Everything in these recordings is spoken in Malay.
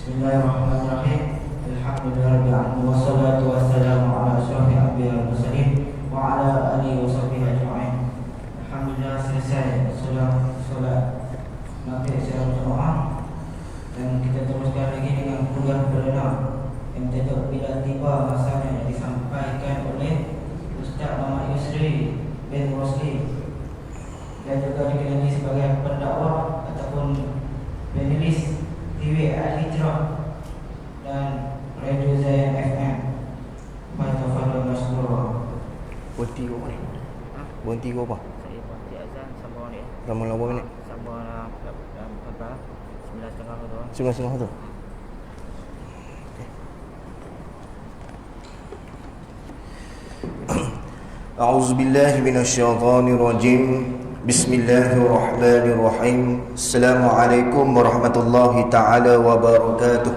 Bismillahirrahmanirrahim. Alhamdulillahirabbil alamin wassalatu wassalamu ala asyrafil anbiya'i wal mursalin wa ala alihi washabbihi ajma'in. Alhamdulillah selesai solat maghrib secara berjamaah dan kita teruskan lagi dengan kuliah perdana yang bertajuk Bila Tiba Masanya yang disampaikan oleh Ustaz Muhammad Yusri bin Rosli dan juga dikenali sebagai pendakwah ataupun penulis TV Al-Hijrah dan Radio Zayan FM. Fadhil Masrur. Berhenti kau ni? Berhenti kau apa? Saya berhenti azan sampai ni. Lama-lama minit? Sampai berapa? 9.30 tu. 9.30 tu? A'udzu billahi minasyaitonir rajim. Bismillahirrahmanirrahim. Assalamualaikum warahmatullahi taala wabarakatuh.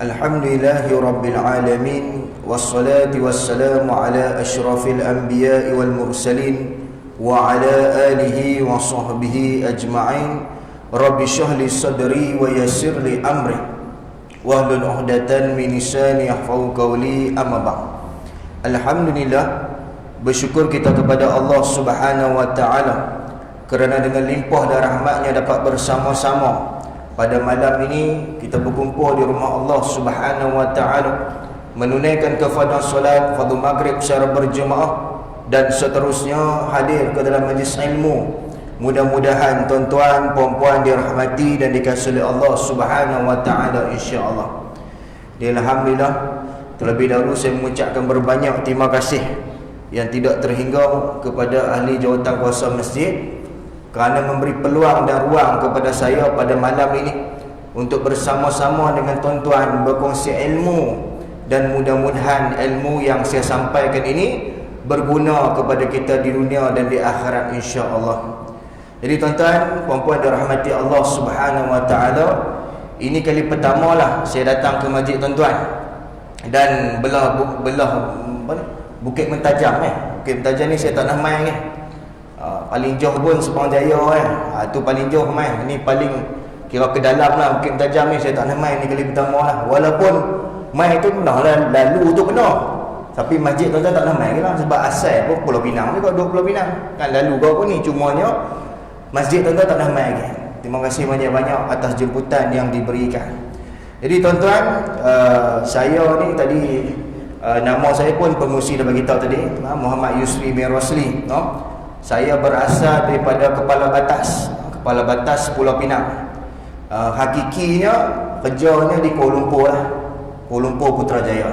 Alhamdulillahi rabbil alamin wassalatu wassalamu ala asyrafil anbiya'i wal mursalin wa ala alihi wa sahbihi ajma'in. Rabbi shrah li sadri wa yassir li amri wahlul 'uqdatam min lisani yafqahu qawli, amma ba'd. Alhamdulillah, bersyukur kita kepada Allah Subhanahu wa taala kerana dengan limpah dan rahmatnya dapat bersama-sama pada malam ini kita berkumpul di rumah Allah Subhanahu wa taala menunaikan kefardan solat fardu maghrib secara berjemaah dan seterusnya hadir ke dalam majlis ilmu. Mudah-mudahan tuan-tuan puan-puan dirahmati dan dikasihi oleh Allah Subhanahu wa taala insya-Allah. Alhamdulillah, terlebih dahulu saya mengucapkan berbanyak terima kasih yang tidak terhingga kepada ahli jawatan kuasa masjid kerana memberi peluang dan ruang kepada saya pada malam ini untuk bersama-sama dengan tuan-tuan berkongsi ilmu, dan mudah-mudahan ilmu yang saya sampaikan ini berguna kepada kita di dunia dan di akhirat insya-Allah. Jadi tuan-tuan, puan-puan dirahmati Allah Subhanahu wa taala, ini kali pertama lah saya datang ke masjid tuan-tuan dan belah Bukit Mentajam Bukit Mentajam ni saya tak nak main paling jauh pun Sepang Jaya tu paling jauh main. Ni paling kira ke dalam lah Bukit Mentajam ni, saya tak nak main ni kali pertama lah. Walaupun main tu pernah lah, lalu tu pernah, tapi masjid tuan-tuan tak nak main lah sebab asal pun Pulau Pinang ni kau duduk Pulau Pinang kan, lalu kau pun ni, cumanya masjid tuan-tuan tak nak main lagi. Terima kasih banyak-banyak atas jemputan yang diberikan. Jadi tuan-tuan, saya ni tadi nama saya pun pengusi dah bagi tahu tadi, Muhammad Yusri bin Rosli. Saya berasal daripada Kepala Batas Pulau Pinang. Hakikinya kerjanya di Kuala Lumpur lah, Kuala Lumpur Putrajaya.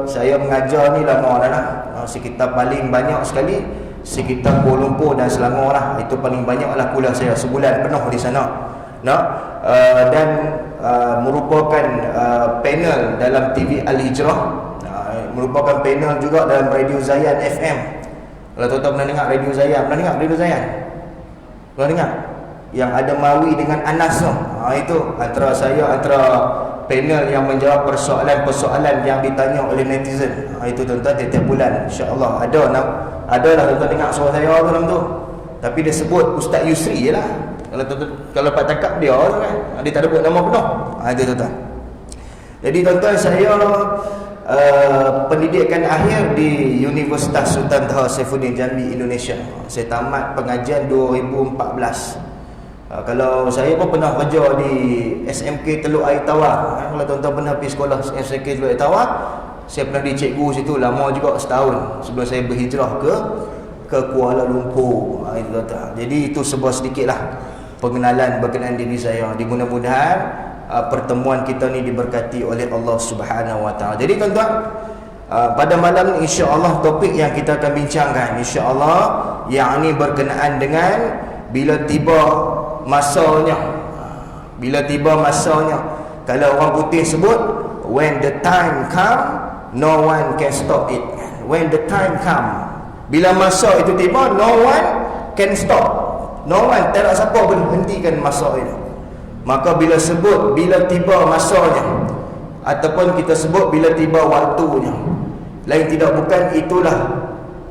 Saya mengajar ni lama dah lah, sekitar paling banyak sekali sekitar Kuala Lumpur dan Selangor lah. Itu paling banyak lah kuliah saya, sebulan penuh di sana. Dan merupakan panel dalam TV Al-Hijrah, merupakan panel juga dalam Radio Zayan FM. Kalau tuan-tuan pernah dengar Radio Zayan, pernah dengar Radio Zayan? Pernah dengar? Yang ada Mawi dengan Anas tu. Itu antara panel yang menjawab persoalan-persoalan yang ditanya oleh netizen. Itu tuan-tuan tiap-tiap bulan insya-Allah ada lah tuan-tuan dengar suara saya tu dalam tu. Tapi dia sebut Ustaz Yusri je lah. Kalau Pak Takap dia kan, dia tak ada buat nama penuh. Itu tuan-tuan. Jadi tuan-tuan, saya pendidikan akhir di Universitas Sultan Taha Saifuddin Jambi, Indonesia. Saya tamat pengajian 2014. Kalau saya pun pernah kerja di SMK Teluk Air Tawar. Kalau tuan-tuan pernah pergi sekolah SMK Teluk Air Tawar, saya pernah di cikgu situ lama juga, setahun sebelum saya berhijrah ke Kuala Lumpur. Itu tuan-tuan. Jadi itu sebuah sedikitlah pengenalan berkenaan diri saya. Mudah-mudahan pertemuan kita ni diberkati oleh Allah Subhanahu wa taala. Jadi tuan-tuan, pada malam ni insya-Allah topik yang kita akan bincangkan insya-Allah yang ni berkenaan dengan bila tiba masanya. Bila tiba masanya, kalau orang putih sebut when the time come no one can stop it. When the time come, bila masa itu tiba, no one can stop. No one, tak ada siapa boleh hentikan masa itu. Maka bila sebut bila tiba masanya, ataupun kita sebut bila tiba waktunya, lain tidak bukan itulah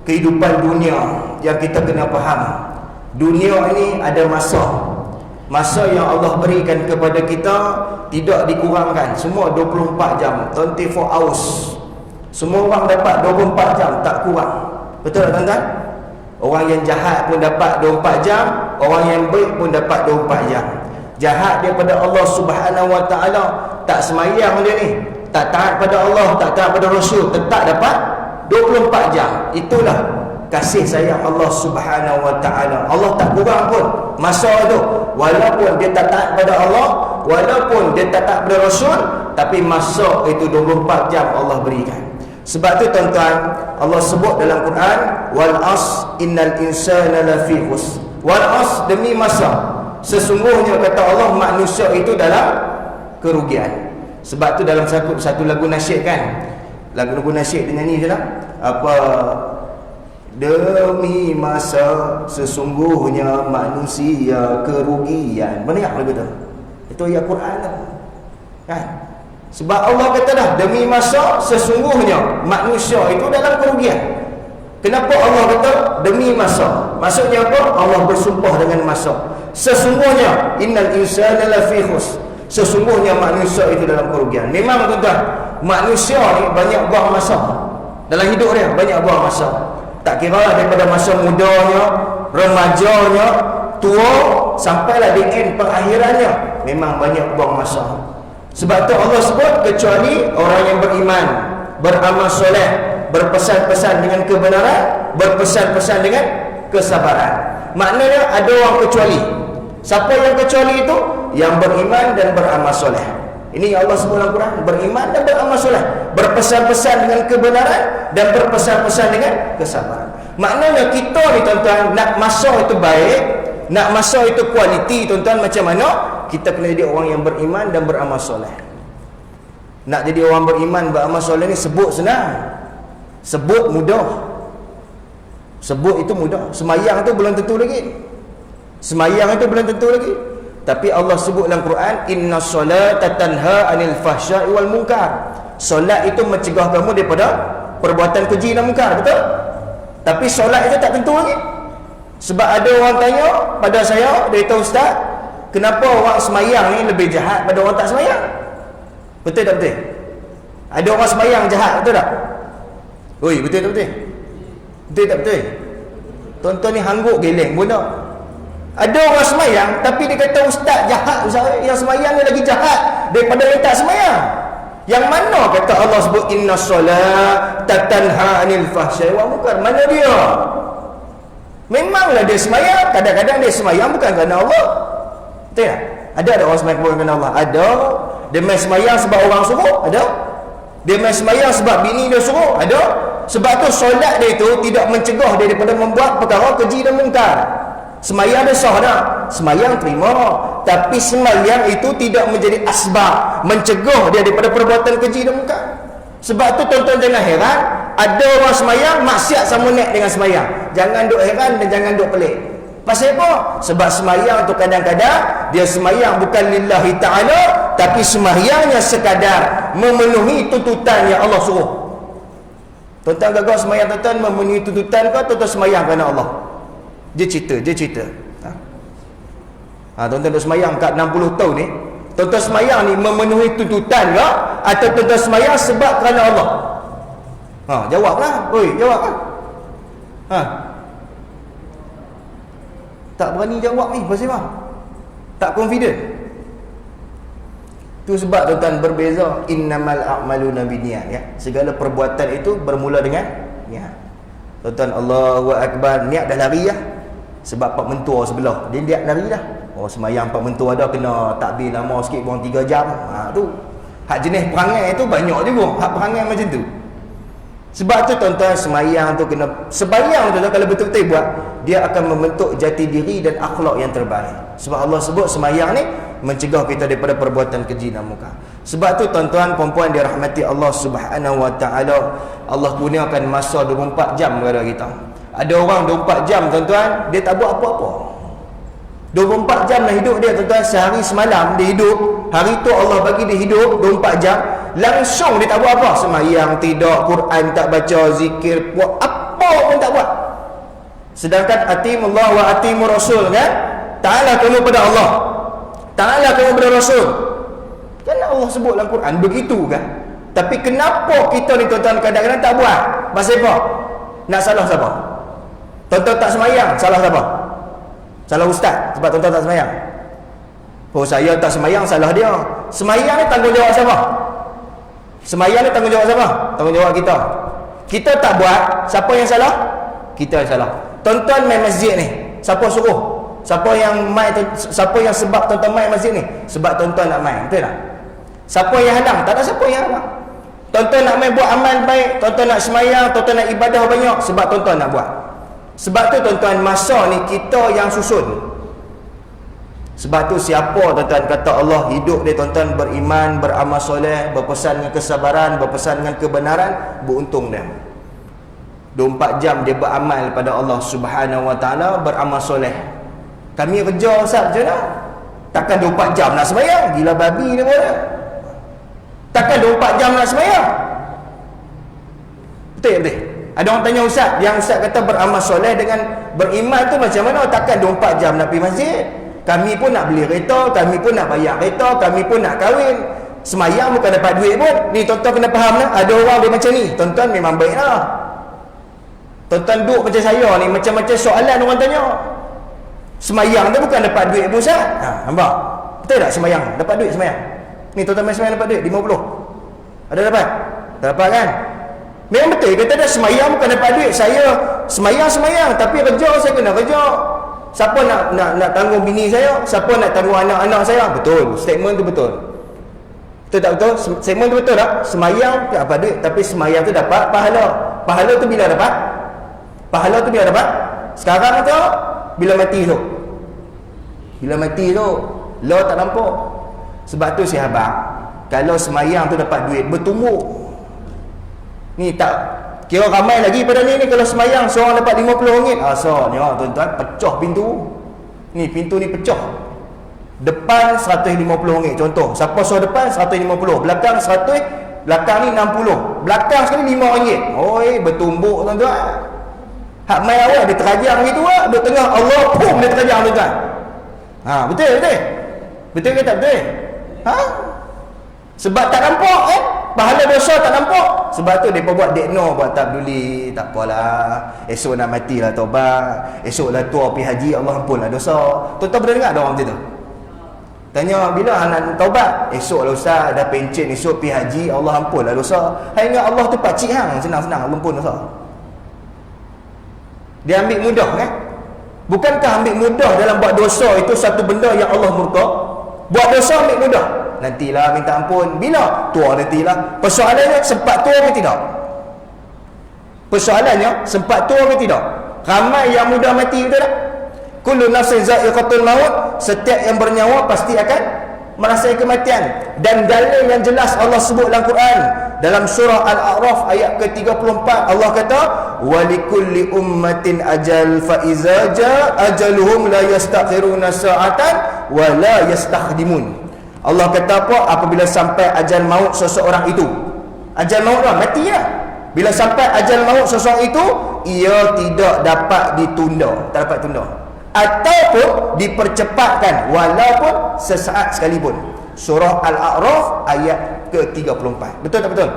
kehidupan dunia yang kita kena faham. Dunia ini ada masa. Masa yang Allah berikan kepada kita tidak dikurangkan, semua 24 jam, 24 hours. Semua orang dapat 24 jam, tak kurang. Betul tak tuan-tuan? Orang yang jahat pun dapat 24 jam, orang yang baik pun dapat 24 jam. Jahat daripada Allah Subhanahu Wa Taala, tak semayang dia ni, tak taat pada Allah, tak taat pada Rasul, tetap dapat 24 jam. Itulah kasih sayang Allah Subhanahu Wa Taala. Allah tak kurang pun masa tu. Walaupun dia tak taat pada Allah, walaupun dia tak taat pada Rasul, tapi masa itu 24 jam Allah berikan. Sebab tu tuan-tuan, Allah sebut dalam Quran, wal as innal insana lafi khusr. Wal as, demi masa, sesungguhnya kata Allah, manusia itu dalam kerugian. Sebab tu dalam satu lagu nasyid kan, lagu nasyid dia nyanyi je lah, apa, demi masa sesungguhnya manusia kerugian. Mana lagu tu? Itu ayat Quran tu kan? Sebab Allah kata dah, demi masa sesungguhnya manusia itu dalam kerugian. Kenapa Allah kata demi masa? Maksudnya apa? Allah bersumpah dengan masa. Sesungguhnya innal insana lafi khusr. Sesungguhnya manusia itu dalam kerugian. Memang tuan-tuan, manusia ni banyak buang masa. Dalam hidup dia banyak buang masa. Tak kira lah daripada masa mudanya, remajanya, tua, sampailah di end perakhirannya, memang banyak buang masa. Sebab tu Allah sebut, kecuali orang yang beriman, beramal soleh, berpesan-pesan dengan kebenaran, berpesan-pesan dengan kesabaran. Maknanya ada orang kecuali. Siapa yang kecuali itu? Yang beriman dan beramal soleh. Ini yang Allah sebut dalam Quran, beriman dan beramal soleh, berpesan-pesan dengan kebenaran dan berpesan-pesan dengan kesabaran. Maknanya kita ni tuan-tuan, nak masa itu baik, nak masa itu kualiti tuan-tuan, macam mana? Kita kena jadi orang yang beriman dan beramal soleh. Nak jadi orang beriman, beramal soleh ni sebut senang, sebut mudah. Sebut itu mudah. Semayang tu belum tentu lagi. Semayang itu belum tentu lagi. Tapi Allah sebut dalam Quran, inna solata tanha anil fahsya'i wal munkar. Solat itu mencegah kamu daripada perbuatan keji dan munkar, betul? Tapi solat itu tak tentu lagi. Sebab ada orang tanya pada saya, dia kata, ustaz, kenapa orang semayang ni lebih jahat pada orang tak semayang? Betul tak betul? Ada orang semayang jahat, betul tak? Oi, betul tak betul? Betul tak betul? Tuan-tuan ni hangguk geleng pun tak? Ada orang semayang, tapi dia kata, ustaz jahat, ustaz, yang semayang ni lagi jahat daripada yang tak semayang. Yang mana kata Allah sebut inna solata tanha anil fahsya'i wal munkar? Mana dia? Memanglah dia semayang, kadang-kadang dia semayang bukan kerana Allah. Betul tak? Ada orang semayang bukan kerana Allah? Ada. Dia main semayang sebab orang suruh? Ada. Dia main semayang sebab bini dia suruh? Ada. Sebab tu solat dia itu tidak mencegah dia daripada membuat perkara keji dan mungkar. Semayang dia sah dah, semayang terima, tapi semayang itu tidak menjadi asbab mencegah dia daripada perbuatan keji dan mungkar. Sebab tu tuan-tuan jangan heran, ada orang semayang maksiat sama naik dengan semayang. Jangan duk heran dan jangan duk pelik. Pasal apa? Sebab semayang tu kadang-kadang dia semayang bukan lillahi ta'ala, tapi semayangnya sekadar memenuhi tuntutan yang Allah suruh. Tuan-tuan gagal semayang tuan-tuan memenuhi tuntutan ke tuan-tuan semayang kerana Allah? Dia cerita. Tuan-tuan duk semayang kat 60 tahun ni, tuan-tuan semayang ni memenuhi tuntutan ke atau tuan-tuan semayang sebab kerana Allah? Jawablah. Oi, jawablah. Tak berani jawab ni pasal apa? Tak confident. Tu sebab tuan-tuan berbeza, innamal a'maluna binniyat, ya. Segala perbuatan itu bermula dengan niat. Tuan-tuan, Allahu akbar, niat dah lari dah. Sebab pak mentua sebelah, dia niat lari dah. Oh, semayang pak mentua dah kena takbir lama sikit, buang 3 jam. Tu hak jenis perangai tu banyak juga, hak perangai macam tu. Sebab tu tuan-tuan, semayang tu kena, sebayang tu kalau betul-betul buat, dia akan membentuk jati diri dan akhlak yang terbaik. Sebab Allah sebut semayang ni mencegah kita daripada perbuatan keji dan munkar. Sebab tu tuan-tuan perempuan dirahmati Allah Subhanahu Wa Taala, Allah gunakan masa 24 jam kepada kita. Ada orang 24 jam tuan-tuan, dia tak buat apa-apa. 24 jam lah hidup dia tuan-tuan, sehari semalam dia hidup. Hari tu Allah bagi dia hidup 24 jam, langsung dia tak buat apa. Semayang tidak, Quran tak baca, zikir, buat apa pun tak buat. Sedangkan atimullah wa atimur rasul kan? Ta'ala kamu pada Allah, Taatlah kamu kepada Rasul. Kan Allah sebut dalam Quran begitu kan. Tapi kenapa kita ni tuan-tuan kadang-kadang tak buat? Pasal apa? Nak salah siapa? Tuan-tuan tak semayang, salah siapa? Salah ustaz sebab tuan-tuan tak semayang. Oh, saya tak semayang, salah dia. Semayang ni tanggungjawab siapa? Semayang ni tanggungjawab siapa? Tanggungjawab kita. Kita tak buat, siapa yang salah? Kita yang salah. Tuan-tuan main masjid ni, siapa suruh? Siapa yang sebab tuan-tuan main masjid ni? Sebab tuan-tuan nak main, betul tak? Siapa yang hadang? Tak ada siapa yang hadang. Tuan-tuan nak main buat amal baik, tuan-tuan nak semayang, tuan-tuan nak ibadah banyak, sebab tuan-tuan nak buat. Sebab tu tuan-tuan, masa ni kita yang susun. Sebab tu siapa tuan-tuan kata Allah hidup dia tuan-tuan beriman, beramal soleh, berpesan dengan kesabaran, berpesan dengan kebenaran, beruntung dia. 24 jam dia beramal pada Allah Subhanahu Wa Taala, beramal soleh. Kami kerja Ustaz macam mana? Takkan 24 jam nak sembahyang, gila babi dia boleh. Takkan 24 jam nak sembahyang. Betul tak betul? Ada orang tanya Ustaz, yang Ustaz kata beramal soleh dengan beriman tu macam mana? Takkan 24 jam nak pergi masjid. Kami pun nak beli kereta, kami pun nak bayar kereta, kami pun nak kahwin. Semayang bukan dapat duit pun. Ni tuan-tuan kena faham lah. Ada orang dia macam ni. Tuan-tuan memang baik lah. Tuan-tuan duduk macam saya ni, macam-macam soalan orang tanya. Semayang tu bukan dapat duit pun Ustaz. Nampak? Betul tak semayang? Dapat duit semayang? Ni tuan-tuan main semayang dapat duit 50. Ada dapat? Tak dapat kan? Memang betul kata dah semayang bukan dapat duit. Saya semayang tapi kerja saya kena kerja. Siapa nak tanggung bini saya? Siapa nak tanggung anak-anak saya? Betul. Statement tu betul. Betul tak betul? Statement tu betul tak? Semayang tak dapat duit tapi semayang tu dapat pahala. Pahala tu bila dapat? Pahala tu bila dapat? Sekarang tu bila mati tu. Bila mati tu lo tak nampak. Sebab tu sahabat, kalau semayang tu dapat duit bertumbuk. Ni tak kira ramai lagi pada ni kalau semayang seorang dapat RM50. So ni tuan-tuan, pecah pintu. Ni pintu ni pecah. Depan RM150 contoh. Siapa suruh depan RM150, belakang 100, belakang ni 60. Belakang sekali RM5. Oi, bertumbuk tuan-tuan. Hak mai awal dia terajang gitu duduk tengah Allah pun dia terajang tuan-tuan. Betul. Betul ke tak betul? Sebab tak nampak kan? Pahala dosa tak nampak. Sebab tu mereka buat dekno, buat tak peduli. Tak apalah, esok nak matilah taubat, esoklah tua pergi haji, Allah ampunlah dosa. Tuan-tuan pernah dengar ada orang macam tu? Tanya bila anak taubat? Esoklah Ustaz, dah pencen esok pergi haji, Allah ampunlah dosa. Hai ingat Allah tu pakcik hang, senang-senang Allah ampun dosa. Dia ambil mudah kan? Bukankah ambil mudah dalam buat dosa itu satu benda yang Allah murka? Buat dosa ambil mudah. Nantilah minta ampun. Bila? Tua nantilah. Persoalannya sempat tua ke tidak? Persoalannya sempat tua ke tidak? Ramai yang mudah mati, betul tak? Kullu nafsin za'iqatul maut. Setiap yang bernyawa pasti akan merasakan kematian. Dan dalil yang jelas Allah sebut dalam Quran. Dalam surah Al-A'raf ayat ke-34 Allah kata walikulli ummatin ajal fa iza jaa ajaluhum la yastakhiruna sa'atan wa la yastakhdimun. Allah kata apa? Apabila sampai ajal maut seseorang itu, ajal maut dah mati lah. Bila sampai ajal maut seseorang itu, ia tidak dapat ditunda, tak dapat tunda ataupun dipercepatkan walaupun sesaat sekalipun. Surah Al-A'raf ayat ke-34. Betul tak betul?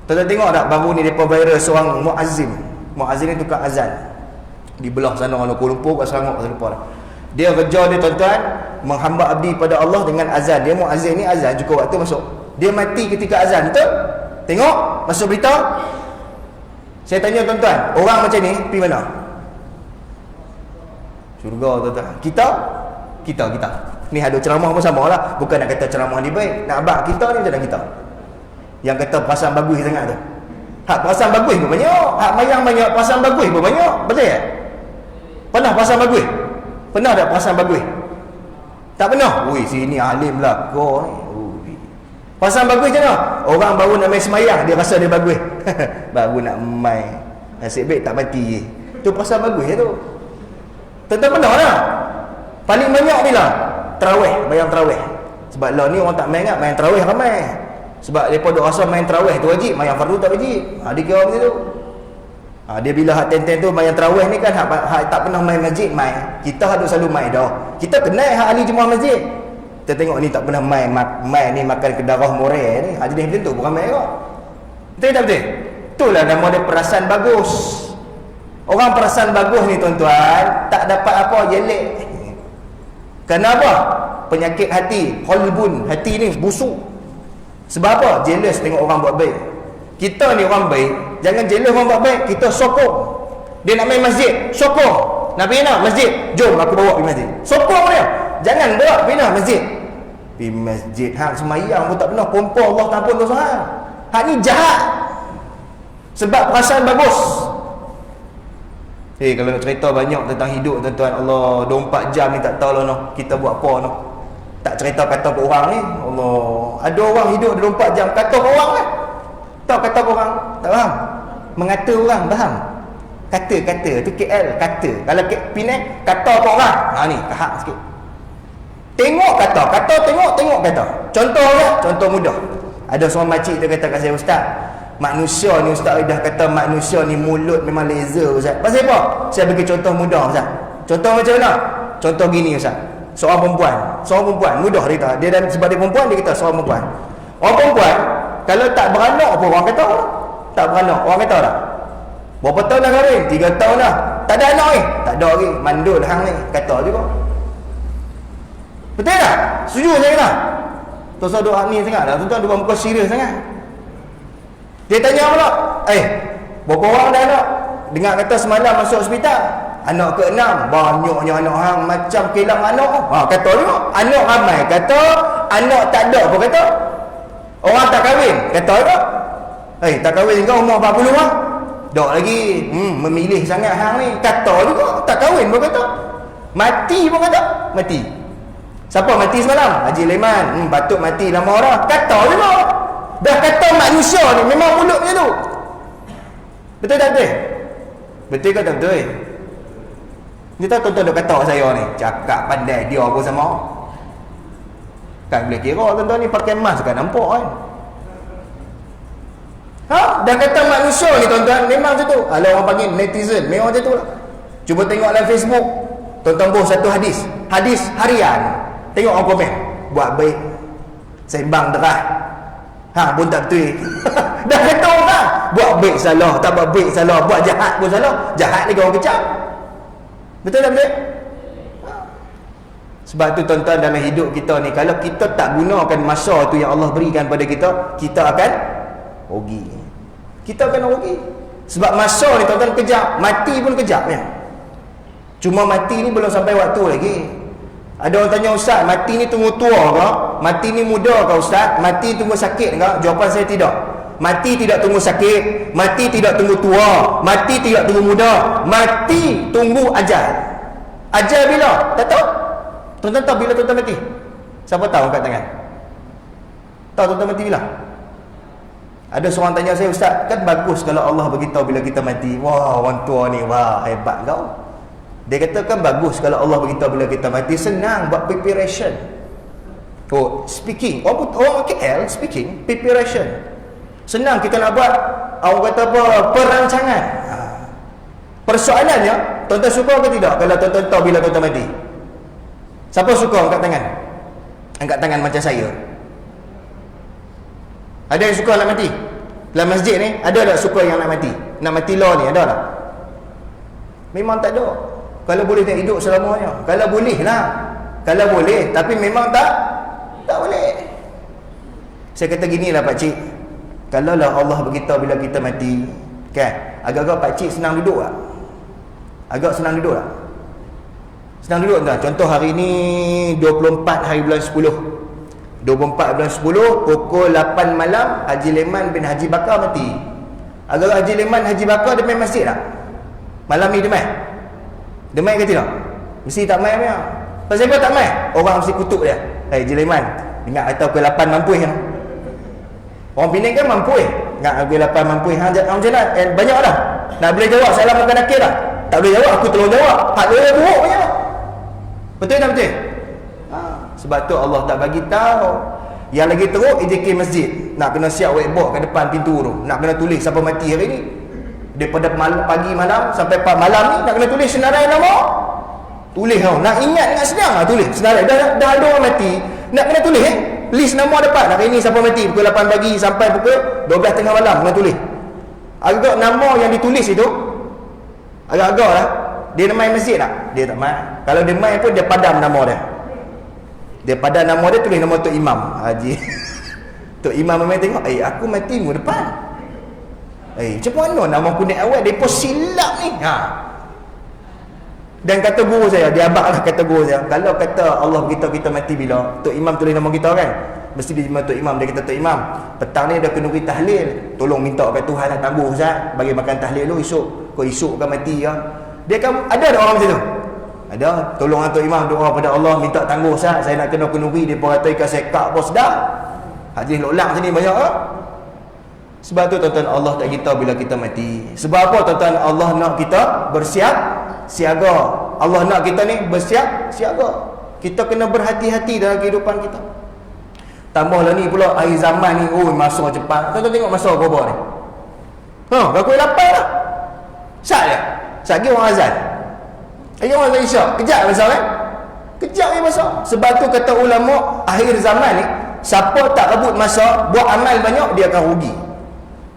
Tuan-tuan tengok tak baru ni mereka viral seorang muazzin. Muazzin ni tukang azan di belah sana Kuala Lumpur kat Selangor, saya lupa dah. Dia kerja dia tuan-tuan menghamba abdi pada Allah dengan azan. Dia muazzin ni azan cukup waktu masuk. Dia mati ketika azan, betul? Tengok masuk berita. Saya tanya tuan-tuan, orang macam ni pergi mana? Syurga tuan-tuan. Kita ni ada ceramah pun sama lah. Bukan nak kata ceramah ni baik, nak abang kita ni macam kita yang kata perasaan bagus sangat tu. Hak perasaan bagus pun banyak, hak mayang banyak perasaan bagus pun banyak. Betul tak? Pernah perasaan bagus? Pernah tak perasaan bagus? Tak pernah? Ui, sini alim lah kau ni. Perasaan bagus macam mana? Orang baru nak main semayang, dia rasa dia bagus. Baru nak main, nasib baik tak mati. Tu perasaan bagus je tu. Tentu pernah lah. Paling banyak bila tarawih, bayang tarawih. Sebab lah ni orang tak main ingat, main tarawih ramai. Sebab mereka duk rasa main tarawih tu wajib, main fardu tak wajib. Dia kira macam tu. Dia bila hak ten-ten tu main tarawih ni kan hak tak pernah main masjid main. Kita ada selalu main dah. Kita kenal hak ahli jemaah masjid. Kita tengok ni tak pernah mai ni makan ke darah moral ni. Jadi macam tu bukan mai kok. Betul tak betul? Itulah nama dia perasaan bagus. Orang perasaan bagus ni tuan-tuan tak dapat apa, jelek. Kenapa? Penyakit hati, qalbun, hati ni busuk. Sebab apa? Jealous tengok orang buat baik. Kita ni orang baik, jangan jealous orang buat baik, kita sokong. Dia nak main masjid, sokong. Nak pergi nak masjid, jom aku bawa pergi masjid. Sokong dia. Jangan bawa pergi nak masjid. Pergi masjid hang semayang pun tak pernah pompa Allah tak ampun dosa hang. Hak ni jahat. Sebab perasaan bagus. Kalau nak cerita banyak tentang hidup tuan-tuan, Allah 24 jam ni tak tahu lah noh kita buat apa noh. Tak cerita kata ke orang ni. Allah, ada orang hidup 24 jam kata ke orang kan. Tahu kata ke orang? Tak faham. Mengata orang, faham? Kata tu KL, kata. Kalau Penang kata ke orang. Ni kahak sikit. Tengok kata, tengok kata. Contoh ya, contoh mudah. Ada seorang makcik dia kata kat saya, ustaz, manusia ni ustaz dah kata manusia ni mulut memang laser ustaz. Pasal apa? Saya bagi contoh mudah ustaz. Contoh macam mana? Contoh gini ustaz. Seorang perempuan mudah dia dan sebab dia perempuan dia kata seorang perempuan. Orang perempuan kalau tak beranak apa orang kata? Tak beranak, orang kata tak? Berapa tahun dah kahwin? 3 tahun dah. Tak ada anak ni? Tak ada lagi. Mandul hang ni kata juga. Betul tak? Setuju saya kata? Tuan-tuan doa ni sangat dah. Tuan-tuan dia muka serius sangat. Dia tanya pula, berapa orang dah anak? Dengar kata semalam masuk hospital, anak ke-6, banyaknya anak hang macam kehilang anak. Kata juga, anak ramai. Kata, anak tak ada apa kata? Orang tak kahwin. Kata juga, tak kahwin kau umur 40 lah. Dok lagi, memilih sangat hang ni. Kata juga, tak kahwin pun kata. Mati pun kata, mati. Siapa mati semalam? Haji Leman. Patut mati lama dah. Kata juga. Dah kata manusia ni memang mulut macam tu. Betul tak betul? Betul ke tak betul? Ni tahu tuan-tuan duk kata saya ni, cakap pandai dia pun sama. Kan boleh kira tuan-tuan ni pakai mask kan nampak kan. Dah kata manusia ni tuan-tuan memang macam tu. Kalau orang panggil netizen memang macam tu lah. Cuba tengok dalam Facebook, tuan-tuan buat satu hadis harian. Tengok orang komen, buat baik, sembang derah. Pun tak betul. Dah kata orang buat baik salah, tak buat baik salah, buat jahat pun salah. Jahat lagi orang kecam. Betul tak betul? Sebab tu tuan-tuan dalam hidup kita ni, kalau kita tak gunakan masa tu yang Allah berikan pada kita, kita akan rugi. Kita akan rugi. Sebab masa ni tuan-tuan kejap, mati pun kejap ya. Cuma mati ni belum sampai waktu lagi. Ada orang tanya, ustaz, mati ni tunggu tua ke? Mati ni muda ke ustaz? Mati tunggu sakit ke? Jawapan saya tidak. Mati tidak tunggu sakit, mati tidak tunggu tua, mati tidak tunggu muda, mati tunggu ajal. Ajal bila? Tak tahu. Tuan-tuan tahu bila tuan-tuan mati? Siapa tahu angkat tangan? Tahu tuan-tuan mati bila? Ada seorang tanya saya, ustaz, kan bagus kalau Allah beritahu bila kita mati. Wah, orang tua ni, wah, hebat kau. Dia kata kan bagus kalau Allah beritahu bila kita mati. Senang buat preparation. Speaking, orang KL speaking, preparation. Senang kita nak buat, orang kata apa, perancangan. Persoalannya, tuan-tuan suka ke tidak kalau tuan-tuan tahu bila tuan-tuan mati? Siapa suka angkat tangan? Angkat tangan macam saya. Ada yang suka nak mati? Dalam masjid ni, ada tak suka yang nak mati? Nak mati law ni, ada tak? Memang tak ada. Kalau boleh nak hidup selamanya. Kalau boleh lah. Kalau boleh. Tapi memang tak boleh. Saya kata ginilah pakcik. Kalau lah Allah beritahu bila kita mati, kan? Agak-agak pakcik senang duduk tak? Agak senang duduk tak? Senang duduk tak? Contoh hari ni 24 hari bulan 10. 24 bulan 10 pukul 8 malam Haji Leman bin Haji Bakar mati. Agak-agak Haji Leman Haji Bakar dia main masjid tak? Malam ni dia main? Dia main ke tidak? Mesti tak main punya. Pasal apa tak main? Orang mesti kutuk dia. Haji Leman, ingat atau ke 8 mampu ya. Orang Penang kan mampu ingat ke 8 mampu hang macam mana? Banyak dah. Nak boleh jawab salam makan akhir dah. Tak boleh jawab, aku tolong jawab. Hak dia buruk punya. Betul tak betul? Sebab tu Allah tak bagi tahu. Yang lagi teruk AJK masjid. Nak kena siap whiteboard kat depan pintu tu. Nak kena tulis siapa mati hari ni. Daripada pagi malam sampai malam ni nak kena tulis senarai nama. Tulis tau. Nak ingat dengan senang lah tulis. Senang dah ada orang mati. Nak kena tulis list nama dapat. Hari ni siapa mati pukul 8 pagi sampai pukul 12 tengah malam kena tulis. Agak nama yang ditulis itu agak-agak lah. Dia main masjid tak? Dia tak main. Kalau dia main pun dia padam nama dia. Dia padam nama dia, tulis nama Tok Imam Haji. Tok Imam memang tengok, aku mati minggu depan. Macam mana nama aku naik awal? Dia pun silap ni. Dan kata guru saya, dia abang lah kata guru saya, kalau kata Allah beritahu kita mati bila, Tok Imam tulis nama kita kan, mesti dia jumpa Tok Imam. Dia kata, Tok Imam, petang ni dah kena pergi tahlil, tolong minta kat Tuhan nak tangguh Ustaz, bagi makan tahlil lu esok. Kau esok kan mati ya. Dia kan ada orang macam tu. Ada, tolong Tok Imam doa pada Allah minta tangguh Ustaz, saya nak kena kenuri. Dia pun kata ikan sekak bos dah. Hadis lolang sini banyak Sebab tu tuan-tuan, Allah tak kita bila kita mati. Sebab apa tuan-tuan? Allah nak kita bersiap siaga. Allah nak kita ni bersiap siaga. Kita kena berhati-hati dalam kehidupan kita. Tambahlah ni pula akhir zaman ni, masa cepat. Tuan-tuan tengok masa berapa ni. Dah pukul 8 dah. Sat je. Sat lagi orang azan. Lagi orang azan isyak. Kejap masa kan? Kejap ni masa. Sebab tu kata ulama, akhir zaman ni, siapa tak rebut masa, buat amal banyak, dia akan rugi.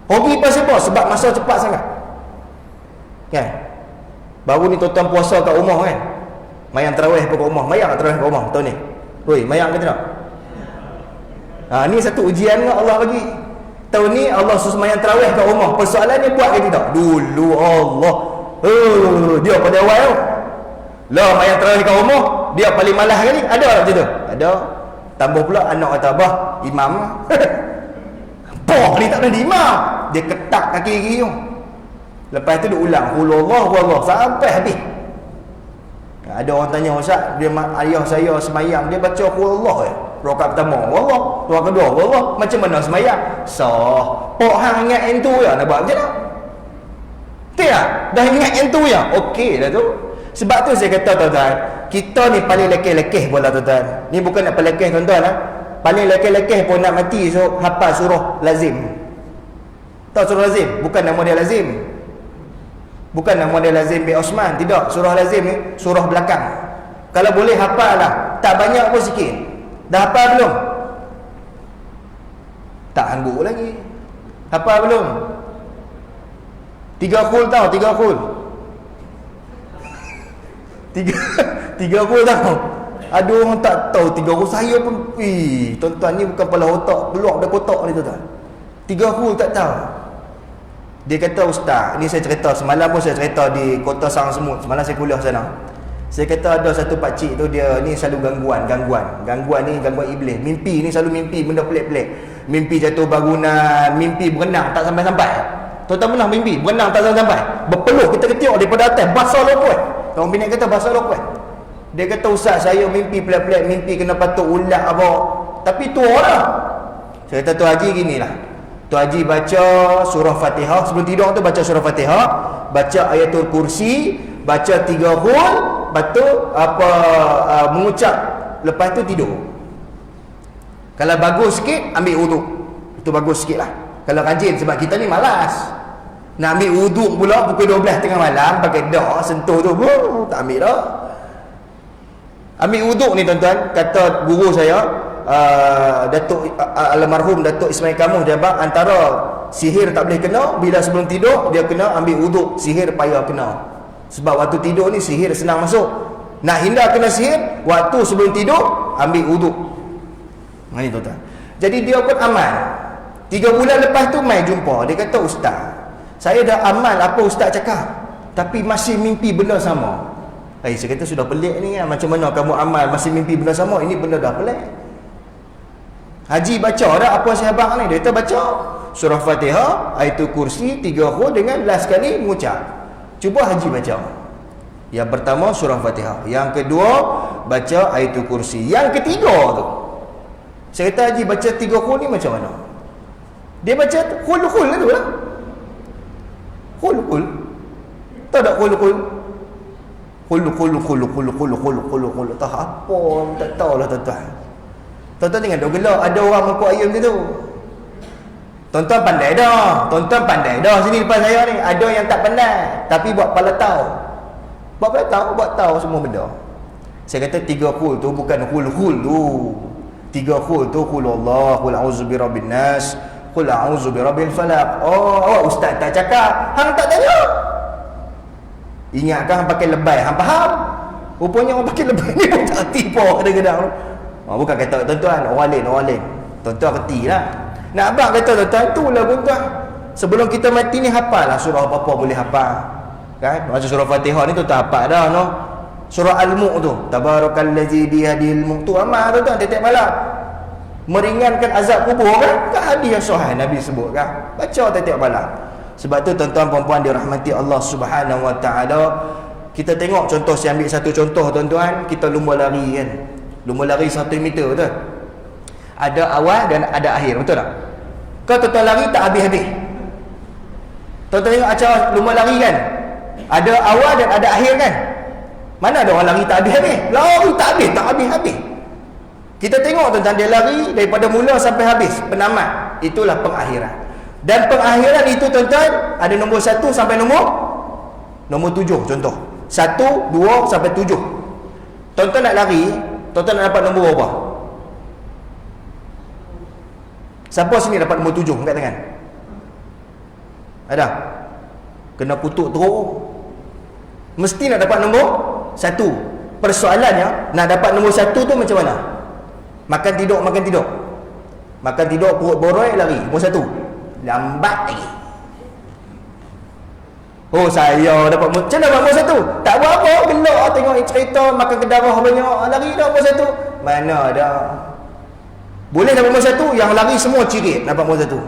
Rugi pasal apa? Sebab masa cepat sangat. Kan? Baru ni tuan-tuan puasa kat rumah kan? Mayang tarawih pun kat rumah. Mayang tarawih kat rumah tahun ni. Mayang ke tak? Ni satu ujian yang Allah bagi. Tahun ni Allah suruh mayang tarawih kat rumah. Persoalannya buat ke tidak? Dulu Allah. Dia pada awal tu. Lah mayang tarawih kat rumah, dia paling malas kali. Ada tak macam tu? Ada. Tambah pula anak kata abah, imam. Poh ni tak ada imam. Dia ketak kaki kiri tu. Lepas tu dia ulang Allah sampai habis. Ada orang tanya, Ustaz, dia ayah saya semayang, dia baca Allah rakaat pertama Allah, rakaat kedua Allah, macam mana semayang? Sah. Pok hang ingat yang tu ya, nak buat macam mana? Tak? Dah ingat yang tu ya? Okey dah tu. Sebab tu saya kata tuan-tuan, kita ni paling lekeh-lekeh pula tuan-tuan. Ni bukan nak pelekeh tuan-tuan lah. Paling lekeh-lekeh pun nak mati so hafal surah lazim. Tahu surah lazim? Bukan nama dia lazim. Bukan nama dia Lazim bin Osman. Tidak. Surah lazim ni surah belakang. Kalau boleh hafal lah. Tak banyak pun sikit. Dah hafal belum? Tak hangguk lagi. Hafal belum? 3 khul tahu? 3 khul. 3 khul tahu? Ada orang tak tahu 3 khul. Saya pun tuan-tuan ni bukan kepala otak, keluar dah kotak ni tuan-tuan. 3 khul tak tahu. Dia kata, Ustaz, ni saya cerita, semalam pun saya cerita di Kota Sarang Semut. Semalam saya kuliah sana. Saya kata ada satu pakcik tu, dia ni selalu gangguan ni gangguan iblis. Mimpi ni selalu mimpi benda pelik-pelik. Mimpi jatuh bangunan, mimpi berenang tak sampai-sampai. Tuan-tuan pernah mimpi berenang tak sampai-sampai? Berpeluh kita ketiak daripada atas, basah lokuat. Orang bini kata basah lokuat. Dia kata, Ustaz, saya mimpi pelik-pelik, mimpi kena patuk ulat apa. Tapi tu orang. Saya kata, tu Haji ginilah. Tu Haji baca surah Fatihah. Sebelum tidur tu baca surah Fatihah, baca ayatul kursi, baca 3 hul, batuk mengucap, lepas tu tidur. Kalau bagus sikit, ambil wuduk. Itu bagus sikit lah. Kalau rajin, sebab kita ni malas nak ambil wuduk pula pukul 12 tengah malam, pakai dak sentuh tu, tak ambil dah. Ambil wuduk ni tuan-tuan, kata guru saya, Datuk almarhum Datuk Ismail Kamuh, dia bang, antara sihir tak boleh kena bila sebelum tidur dia kena ambil wuduk, sihir payah kena. Sebab waktu tidur ni sihir senang masuk. Nak hindar kena sihir, waktu sebelum tidur ambil wuduk. Ni tuan-tuan. Jadi dia pun amal. 3 bulan lepas tu mai jumpa, dia kata, Ustaz, saya dah amal apa Ustaz cakap, tapi masih mimpi benda sama. Saya kata sudah pelik ni kan, macam mana kamu amal masih mimpi benda sama? Ini benda dah pelik. Haji baca dah apa sahabat ni? Dia kata baca surah Fatihah, ayatul kursi, 3 huruf dengan last kali mengucap. Cuba Haji baca. Yang pertama surah Fatihah, yang kedua baca ayatul kursi, yang ketiga tu saya kata, Haji baca 3 huruf ni macam mana? Dia baca hul-hul tu lah. Hul-hul. Tahu tak hul-hul? Hul-hul. Tak apa, tak tahulah tuan-tuan. Tuan-tuan jangan duk gelak ada orang mengkau ayam macam tu. Tuan-tuan pandai dah. Sini depan saya ni ada yang tak pandai tapi buat pala tahu. Buat pala tahu, buat tahu semua benda. Saya kata 3 qul tu bukan qul tu. 3 qul tu qul Allah, qul a'udzu birabbin nas, qul a'udzu birabbil falaq. Oh, ustaz tak cakap, hang tak tanya. Ingatkan hang pakai lebay, hang faham? Rupanya orang pakai lebay ni pun tak tipu kadang-kadang. Bukan kata tuan-tuan, orang lain. Tuan-tuan kertilah. Nak abang kata tuan-tuan, itulah tuan-tuan. Sebelum kita mati ni hafal lah surah apa-apa boleh hafal. Kan? Macam surah Fatihah ni tuan-tuan hafal dah, no? Surah Al-Mulk tu, tabarakallazi biyadihil mulk tu amal tuan-tuan tiap malam. Meringankan azab kubur kan? Kan hadis yang sahih Nabi sebut kan? Baca tiap malam. Sebab tu tuan-tuan puan-puan dirahmati Allah Subhanahu Wa Taala, kita tengok contoh, saya ambil satu contoh tuan-tuan, kita lumba lari kan. Lumba lari 1 meter betul? Ada awal dan ada akhir, betul tak? Kau tuan-tuan lari tak habis-habis. Tuan-tuan tengok acara lumba lari kan? Ada awal dan ada akhir kan? Mana ada orang lari tak habis-habis? Lari tak habis-habis. Kita tengok tuan-tuan, dia lari daripada mula sampai habis, penamat. Itulah pengakhiran. Dan pengakhiran itu tuan-tuan ada nombor 1 sampai nombor 7 contoh. 1, 2 sampai 7. Tuan-tuan nak lari, tuan-tuan nak dapat nombor berapa? Siapa sini dapat nombor 7 angkat tangan? Ada? Kena kutuk teruk. Mesti nak dapat nombor 1. Persoalannya, nak dapat nombor 1 tu macam mana? Makan tidur. Makan tidur, perut boroi, lari. Nombor 1. Lambat lagi. Oh, saya dapat macam mana nombor 1? Tak buat apa, gelak tengok cerita, makan kedarah banyak, lari dah nombor 1. Mana ada. Boleh dapat nombor 1, yang lari semua cirit dapat nombor 1.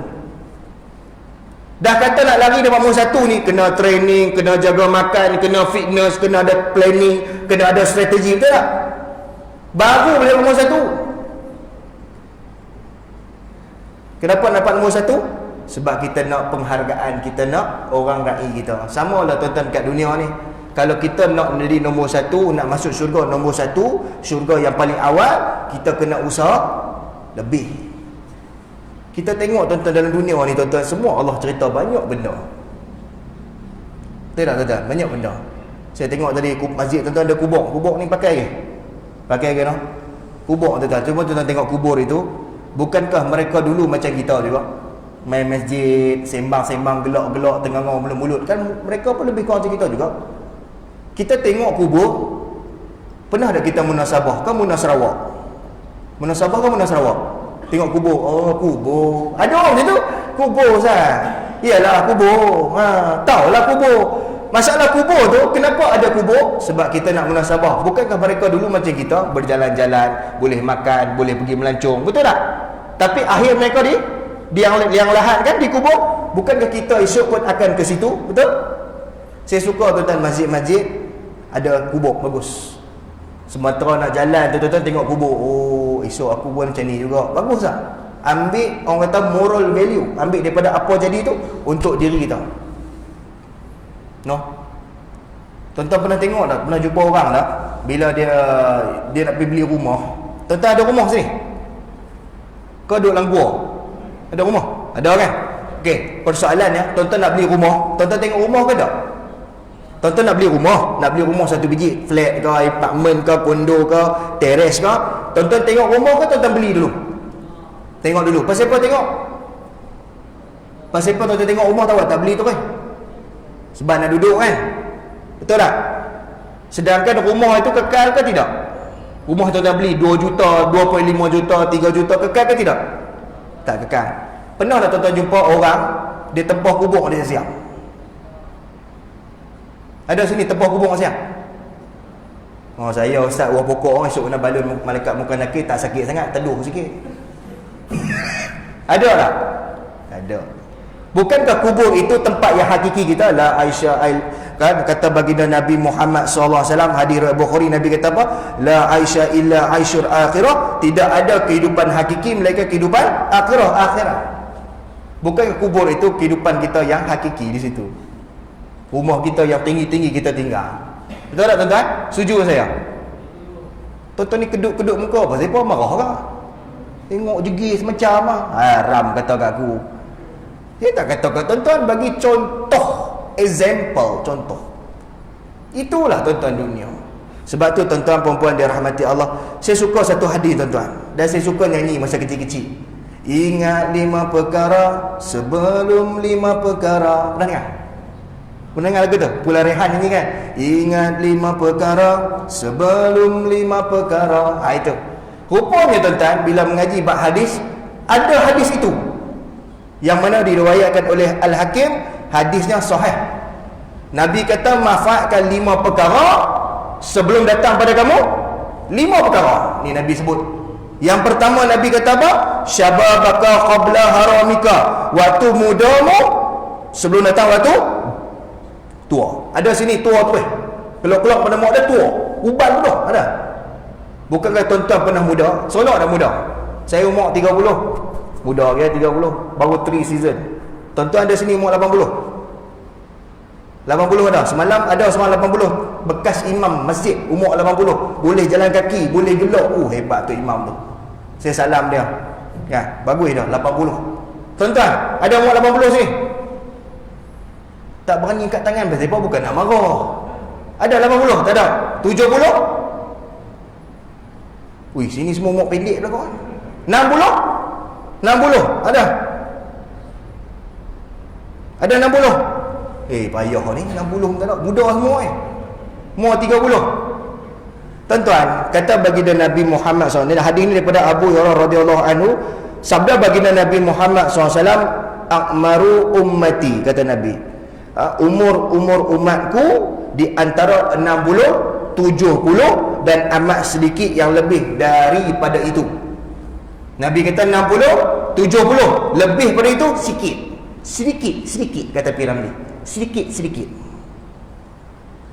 Dah kata nak lari dapat nombor 1 ni, kena training, kena jaga makan, kena fitness, kena ada planning, kena ada strategi, betul tak? Baru boleh dapat nombor 1. Kenapa dapat nombor 1? Sebab kita nak penghargaan, kita nak orang raih kita. Sama lah tuan-tuan kat dunia ni. Kalau kita nak menjadi nombor 1, nak masuk syurga nombor 1, syurga yang paling awal, kita kena usaha lebih. Kita tengok tuan-tuan dalam dunia ni tuan-tuan, semua Allah cerita banyak benda. Betul tak tuan-tuan? Banyak benda. Saya tengok tadi masjid tuan-tuan ada kubur. Kubur ni pakai ke? Pakai ke no? Kubur tuan-tuan. Cuma tuan-tuan tengok kubur itu, bukankah mereka dulu macam kita juga? Main masjid, sembang-sembang, gelak-gelak, tengah-tengah mulut-mulut. Kan mereka pun lebih kurang macam kita juga. Kita tengok kubur, pernah tak kita munasabah? Kan munasrawak? Munasabah kan munasrawak? Tengok kubur, oh kubur. Ada orang macam tu? Kubur sah. Iyalah kubur. Taulah kubur. Masalah kubur tu, kenapa ada kubur? Sebab kita nak munasabah. Bukankah mereka dulu macam kita, berjalan-jalan, boleh makan, boleh pergi melancong, betul tak? Tapi akhir mereka di yang lahat kan, di kubur. Bukankah kita esok pun akan ke situ, betul? Saya suka tuan-tuan masjid-masjid ada kubur, bagus. Sementara nak jalan tuan-tuan tengok kubur, oh esok aku pun macam ni juga, bagus tak? Ambil, orang kata moral value, ambil daripada apa jadi tu untuk diri kita. No? Tuan-tuan pernah tengok tak? Pernah jumpa orang tak? Bila dia nak pergi beli rumah. Tuan-tuan ada rumah sini? Kau duduk dalam gua? Ada rumah? Ada kan? Okey, persoalannya tuan-tuan nak beli rumah, tuan-tuan tengok rumah ke tak? Tuan-tuan nak beli rumah satu biji, flat ke, apartment ke, kondo ke, teres ke, tuan-tuan tengok rumah ke tuan-tuan beli dulu? Tengok dulu. Pasal apa tengok? Pasal apa tuan-tuan tengok rumah, tahu tak beli tu kan? Sebab nak duduk kan? Betul tak? Sedangkan rumah itu kekal ke tidak? Rumah tuan-tuan beli 2 juta, 2.5 juta, 3 juta, kekal ke tidak? Tak kekal. Pernah tak tuan-tuan jumpa orang dia tempah kubur dia siap? Ada sini tempah kubur siap? Oh, saya ustaz buah pokok, esok kena balun malaikat muka nakir, tak sakit sangat, teduh sikit. Ada tak? Ada. Bukankah kubur itu tempat yang hakiki kita? La Aisyah kan kata baginda Nabi Muhammad SAW, hadis riwayat Bukhari, Nabi kata apa? La Aisyah illa aisyur akhirah. Tidak ada kehidupan hakiki melainkan kehidupan akhirat. Bukankah kubur itu kehidupan kita yang hakiki di situ? Rumah kita yang tinggi-tinggi kita tinggal. Betul tak tuan-tuan? Setuju saya? Tuan-tuan ni kedut-kedut muka apa? Siapa marah ke? Tengok jegis macam lah. Haram kata kat aku. Dia tak kata kat tuan-tuan, bagi contoh, example, contoh. Itulah tuan-tuan dunia. Sebab tu tuan-tuan perempuan dirahmati Allah, saya suka satu hadis tuan-tuan, dan saya suka nyanyi masa kecil-kecil. Ingat 5 perkara sebelum 5 perkara. Pernah dengar? Pernah dengar lagu tu? Pula Rehan nyanyi kan? Ingat 5 perkara sebelum 5 perkara. Itu. Rupanya tuan-tuan, bila mengaji bab hadis, ada hadis itu yang mana diriwayatkan oleh Al-Hakim, hadisnya sahih. Nabi kata manfaatkan 5 perkara sebelum datang pada kamu 5 perkara. Ni Nabi sebut. Yang pertama Nabi kata apa? Syababaka qabla haramika. Waktu mudamu sebelum datang waktu tua. Ada sini tua tu Kelok-kelok pada mak dia tua. Uban tu ada. Bukankah tuan-tuan pernah muda? Seronok dah muda. Saya umur 30. Muda ke 30. Baru 3 season. Tuan-tuan ada sini umur 80. 80 ada. Semalam 80. Bekas imam masjid umur 80. Boleh jalan kaki, boleh gelak. Hebat tu imam tu. Saya salam dia. Ya, bagus dah 80. Tuan-tuan, ada umur 80 sini? Tak berani angkat tangan pasal apa? Bukan nak marah. Ada 80? Tak ada. 70? Sini semua umur pendek lah kawan. 60? 60? Ada? Ada 60? Payah ni 60 tak ada. Muda semua Umur 30. Tuan-tuan, kata baginda Nabi Muhammad SAW. Hadis ini daripada Abu Hurairah radhiyallahu anhu. Sabda baginda Nabi Muhammad SAW, akmaru ummati, kata Nabi, umur umatku di antara 60, 70 dan amat sedikit yang lebih daripada itu. Nabi kata 60, 70, lebih pada itu sedikit kata Piramli. Sedikit.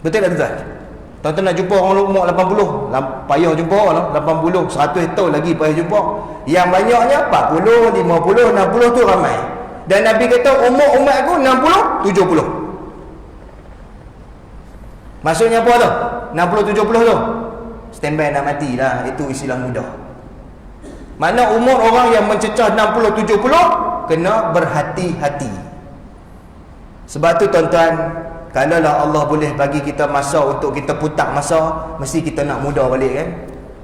Betul tak tuan? Tuan-tuan nak jumpa orang umur 80, payah jumpa orang 80, 100 tahun lagi payah jumpa. Yang banyaknya 40, 50, 60 tu ramai. Dan Nabi kata umur umatku 60, 70. Maksudnya apa tu? 60, 70 tu standby nak mati lah. Itu istilah muda. Mana umur orang yang mencecah 60, 70 kena berhati-hati. Sebab tu tuan-tuan, kalaulah Allah boleh bagi kita masa untuk kita putar masa, mesti kita nak muda balik kan?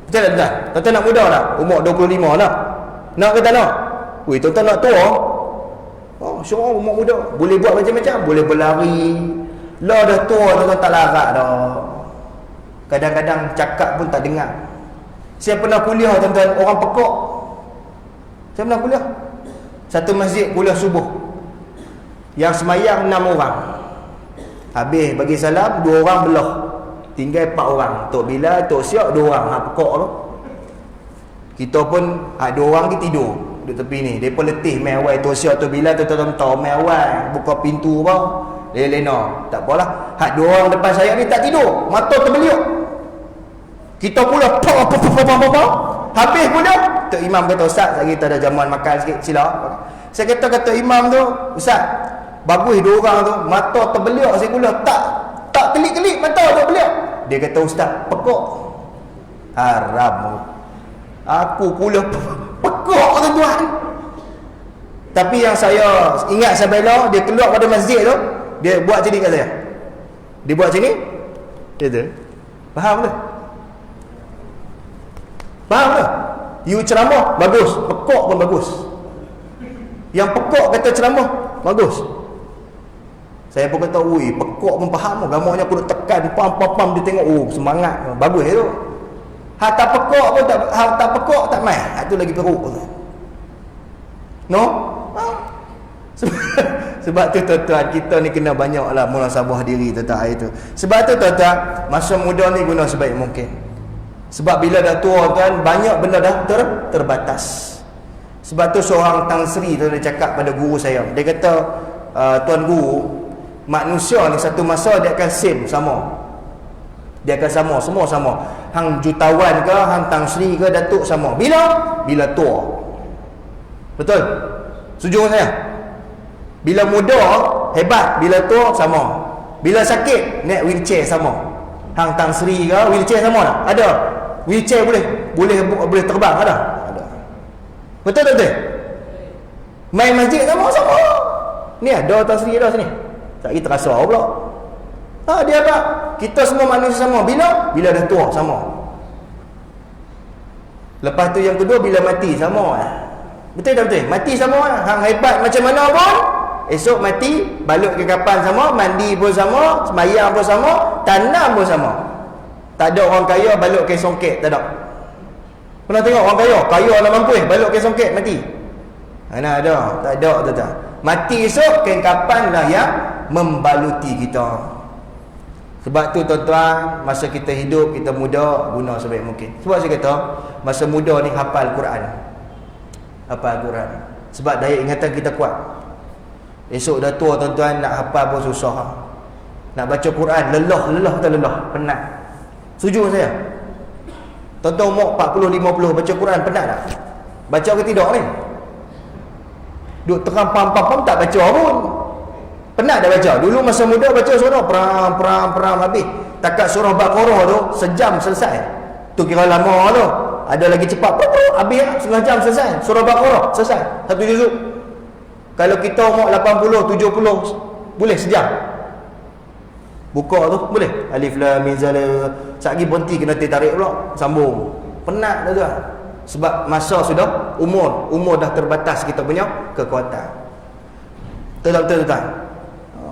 Betul tak tuan? Tuan-tuan nak muda tak? Umur 25 nak? Nak ke tak nak? Tuan-tuan nak tua? Syurah umur muda. Boleh buat macam-macam. Boleh berlari. Lah dah tua tuan-tuan tak larat dah. Kadang-kadang cakap pun tak dengar. Saya pernah kuliah tuan-tuan, orang pekak. Saya pernah kuliah. Satu masjid kuliah subuh. Yang semayang 6 orang. Habis bagi salam 2 orang belah. Tinggal 4 orang. Tok Bilal, Tok Siak 2 orang. Pekak tu. Kita pun 2 orang ni tidur duduk tepi ni. Depa letih mai awal. Tok Siak, Tok Bilal tuan-tuan mai awal. Buka pintu apa? Lena. Tak apalah. 2 orang depan saya ni tak tidur. Mata terbeliuk. Kita pula habis pula Tok Imam kata, Ustaz, kita ada jamuan makan sikit, sila. Saya kata Imam tu, Ustaz, bagus 2 orang tu, mata terbeliuk. Saya pula tak kelip-kelip mata terbeliuk. Dia kata, Ustaz, pekak. Haram. Aku pula pekak tuan-tuan. Tapi yang saya ingat Sabela, dia keluar pada masjid tu, dia buat macam ni kat saya. Dia buat macam ni. Dia tu. Faham tak? Faham tak? You ceramah bagus, pekak pun bagus. Yang pekak kata ceramah bagus. Saya pun kata, pekak pun faham. Gamanya aku nak tekan pam dia tengok, semangat. Bagus tu. Tak pekak pun tak pekak tak mai. Itu lagi teruk. No? Sebab tu tuan-tuan, kita ni kena banyaklah muhasabah diri tentang itu. Sebab tu tuan-tuan, masa muda ni guna sebaik mungkin. Sebab bila dah tua kan, banyak benda dah terbatas. Sebab tu seorang Tan Sri tu dia cakap pada guru saya. Dia kata, Tuan Guru, manusia ni satu masa dia akan same sama. Dia akan sama, semua sama. Hang jutawan ke, hang Tan Sri ke, datuk sama. Bila tua. Betul? Setuju saya? Bila muda hebat, bila tua sama. Bila sakit naik wheelchair sama. Hang Tan Sri ke wheelchair sama tak? Ada. Wheelchair boleh terbang ada. Betul tak betul? Main masjid sama. Ni ada Tan Sri ada sini. Tak kita terasa pula. Dia apa? Kita semua manusia sama. Bila dah tua sama. Lepas tu yang kedua, bila mati sama. Betul tak betul? Mati sama. Hang hebat macam mana pun, esok mati, balut ke kapan sama, mandi pun sama, sembahyang pun sama, tanam pun sama. Tak ada orang kaya balut ke songket, tak ada. Pernah tengok orang kaya lah mampu balut ke songket mati? Mana ada? Tak ada, tak. Mati esok, kain kapan lah yang membaluti kita. Sebab tu tuan-tuan, masa kita hidup, kita muda, guna sebaik mungkin. Sebab saya kata, masa muda ni hafal Quran. Hafal Quran. Sebab daya ingatan kita kuat. Esok dah tua tuan-tuan, nak hafal pun susah. Nak baca Quran, lelah tak lelah, penat. Setuju saya? Tuan-tuan umur 40-50 baca Quran, penat tak? Baca ke tidak ni? Duk terang pam tak baca pun. Penat dah baca. Dulu masa muda baca surah perang habis. Takat surah Baqarah tu sejam selesai. Tu kira lama tu. Ada lagi cepat habis setengah jam selesai. Surah Baqarah selesai. Satu juzuk. Kalau kita umur 80, 70 boleh sejam. Buka tu boleh. Alif lam mim zal. Satgi berhenti kena tarik pula. Sambung. Penat dah tu. Sebab masa sudah umur dah terbatas kita punya kekuatan. Betul.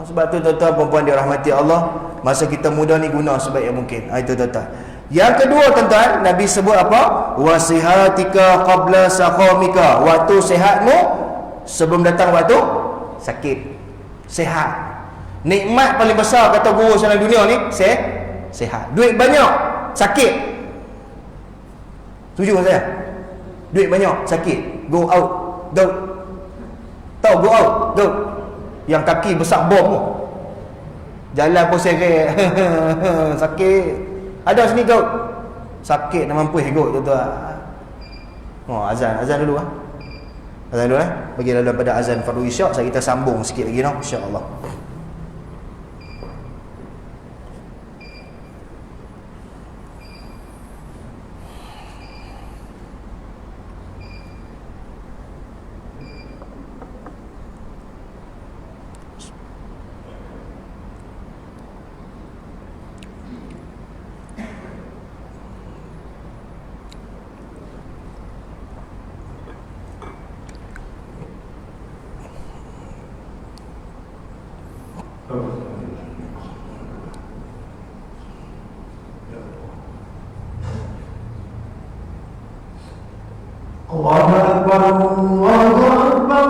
Sebab tu tuan-tuan perempuan dirahmati Allah, masa kita muda ni guna sebaik yang mungkin. Itu tuan-tuan. Yang kedua tuan-tuan, Nabi sebut apa? Wasihatika qabla saqamika. Waktu sihatmu sebelum datang waktu sakit. Sihat. Nikmat paling besar kata guru dalam dunia ni, sihat. Duit banyak, sakit. Setuju tak saya? Duit banyak, sakit. Go out. Tahu go out. Yang kaki besar bom tu. Jalan pun seret. Sakit. Ada sini kau. Sakit nak mampu ikut tuan-tuan. Azan dulu Azan dulu Bagi dalam pada azan fardu isyak, kita sambung sikit lagi insya-Allah. Allahu Akbar, Allahu Akbar,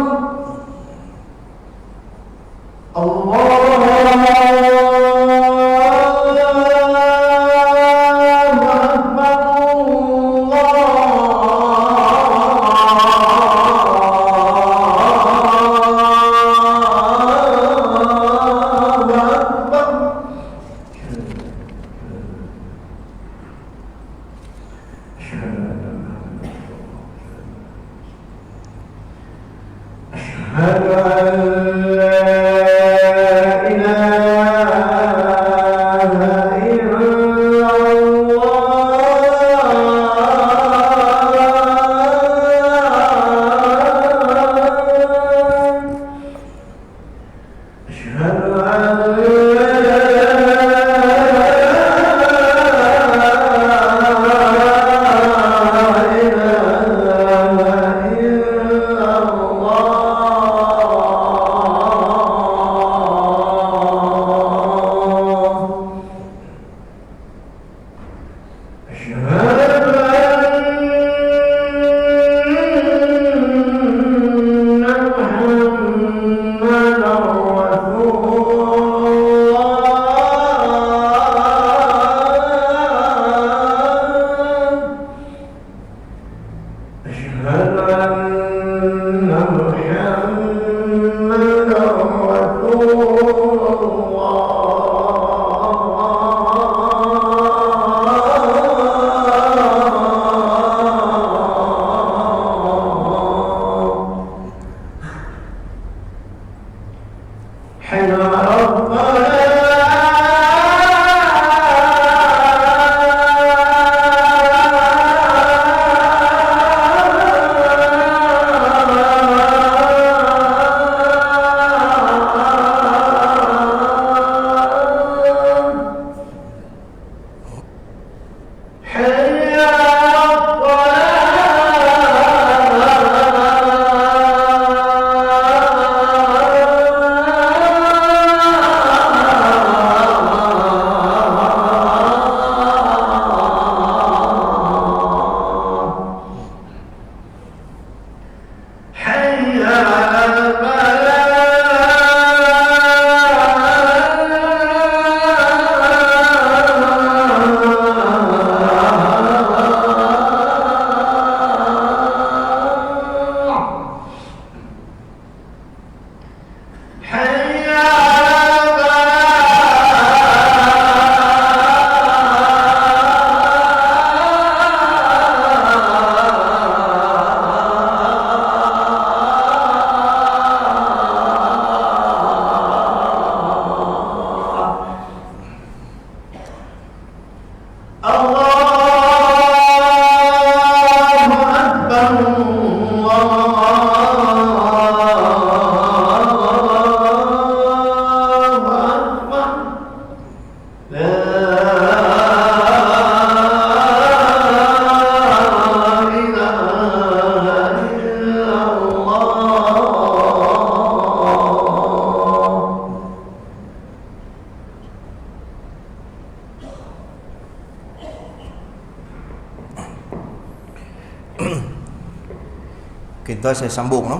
Kita saya sambung no.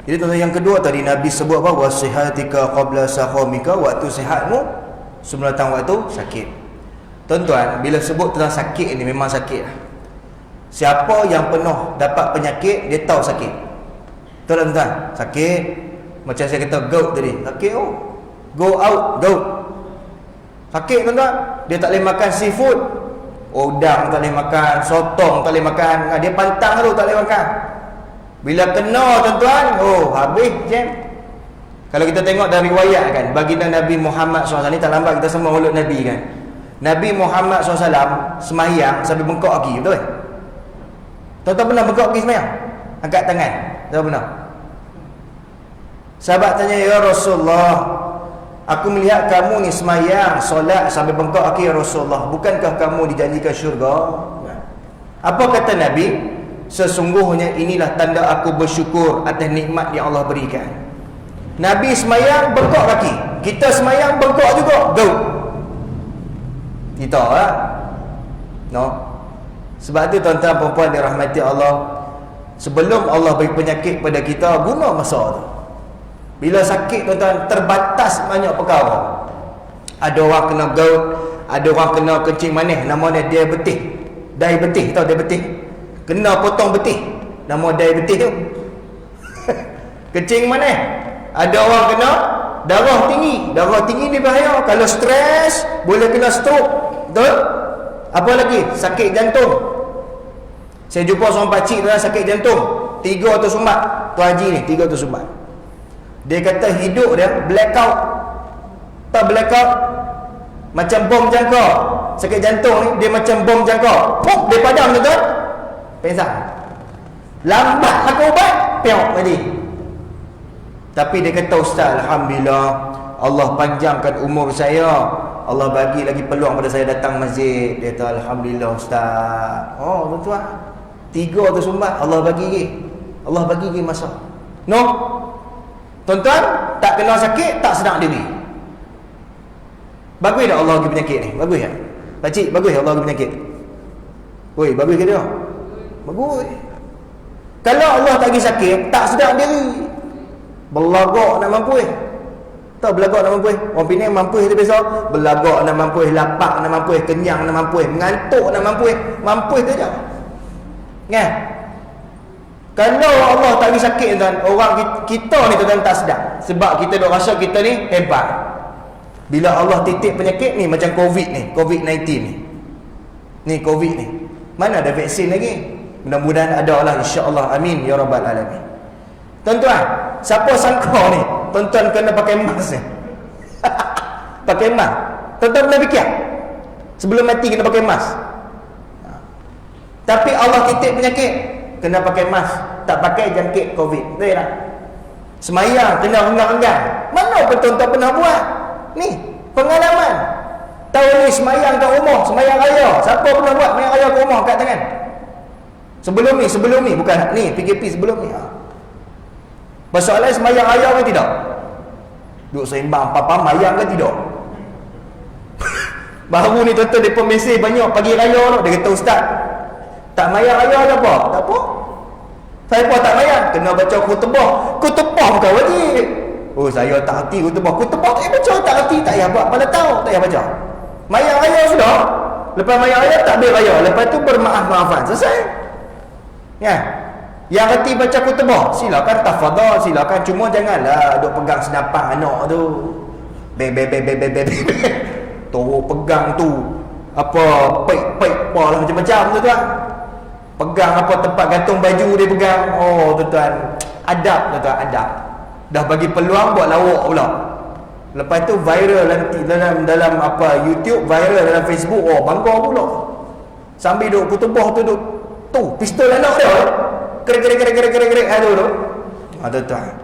Jadi tuan-tuan, yang kedua tadi Nabi sebut apa? Wasihatika qabla sakhamika, waktu sihatmu sebelum datang waktu sakit. Tuan-tuan, bila sebut tentang sakit ini memang sakit. Siapa yang penuh dapat penyakit, dia tahu sakit. Betul tuan-tuan? Sakit. Macam saya kata gout tadi. Sakit oh. Go out, gout. Sakit tuan-tuan. Dia tak boleh makan seafood. Udang tak boleh makan, sotong tak boleh makan. Dia pantang tu tak boleh makan. Bila kena tuan-tuan, oh habis je. Kalau kita tengok dari riwayat kan, baginda Nabi Muhammad SAW ni, tak lambat kita semua mulut Nabi kan. Nabi Muhammad SAW semayang sampai bengkok kaki, betul kan? Tuan-tuan pernah bengkok kaki semayang? Angkat tangan. Tuan pernah? Sahabat tanya, ya Rasulullah, aku melihat kamu ni semayang, solat sampai bengkok kaki ya Rasulullah. Bukankah kamu dijanjikan syurga? Apa kata Nabi? Sesungguhnya inilah tanda aku bersyukur atas nikmat yang Allah berikan. Nabi semayang bengkok kaki, kita semayang bengkok juga, gout. Kita lah no. Sebab tu tuan-tuan perempuan dirahmati Allah, sebelum Allah beri penyakit pada kita, guna masa tu. Bila sakit tuan-tuan, terbatas banyak perkara. Ada orang kena gout, ada orang kena kencing manis, nama dia diabetes. Diabetes, tahu diabetes? Kena potong betih, nama diabetes tu. Kencing manis. Ada orang kena darah tinggi. Darah tinggi ni bahaya. Kalau stres boleh kena stroke. Betul? Apa lagi? Sakit jantung. Saya jumpa seorang pakcik tu sakit jantung, 3 tersumbat. Tu haji ni 3 tersumbat. Dia kata hidup dia blackout. Tak blackout, macam bom jangka. Sakit jantung ni dia macam bom jangka. Puk, dia padam tuan-tuan. Pengsan. Lambat aku ubat, piok tadi. Tapi dia kata, Ustaz, alhamdulillah Allah panjangkan umur saya, Allah bagi lagi peluang pada saya datang masjid. Dia kata, alhamdulillah Ustaz. Oh tuan-tuan, 3 tersumbat Allah bagi lagi. Allah bagi lagi masa. No. Tuan-tuan, tak kena sakit, tak sedar diri. Bagus tak Allah bagi penyakit ni? Bagus tak? Pakcik, bagus Allah bagi penyakit? Oi, bagus ke dia? Bagus. Kalau Allah tak bagi sakit, tak sedar diri, belagak nak mampu. Tak belagak nak mampu. Orang Penang mampu tu biasa, belagak nak mampu, lapar nak mampu, kenyang nak mampu, mengantuk nak mampu. Mampu tu je. Kan? Kalau Allah tak bagi sakit tuan, orang kita ni tuan tak sedar. Sebab kita duk rasa kita ni hebat. Bila Allah titip penyakit ni macam COVID ni, COVID-19 ni. Ni COVID ni. Mana ada vaksin lagi? Mudah-mudahan ada lah, insya-Allah. Amin ya rabbal alamin. Tuan-tuan, siapa sangka ni tuan-tuan kena pakai mask ni? Pakai mask. Tuan-tuan pernah fikir sebelum mati kena pakai mask? Tapi Allah titip penyakit, kena pakai mask. Tak pakai jangkit COVID. Betul tak? Semayang kena renggang-renggang. Mana pun tuan-tuan pernah buat? Ni pengalaman. Tahun ni semayang kat rumah, semayang raya. Siapa pernah buat semayang raya kat rumah? Angkat tangan. Sebelum ni bukan ni PKP sebelum ni. Masalah semayang raya ke tidak? Duk sembang papa mayang ke tidak? Baru ni tuan-tuan depa mesej banyak pagi raya tu. Dia kata, Ustaz, tak mayang raya ke apa? Tak apa. Saya pun tak mayang, kena baca khutbah. Khutbah bukan wajib. Oh, saya tak erti khutbah. Khutbah tak payah baca, tak erti, tak payah buat pada tahu, tak payah baca. Mayang raya sudah. Lepas mayang raya takbir raya. Lepas tu bermaaf-maafan. Selesai. Ya. Yang erti baca khutbah, silakan tafadhal, silakan, cuma janganlah duk pegang senapan anak tu. Tu pegang tu apa pek apa lah macam-macam tu tuan. Pegang apa tempat gantung baju dia pegang. Oh tuan, adab tuan, adab. Dah bagi peluang buat lawak pula. Lepas tu viral nanti dalam apa YouTube, viral dalam Facebook. Oh bangga pula. Sambil duk khutbah tu duk tu pistol anak dia. Gerak aduh tu. Tuan.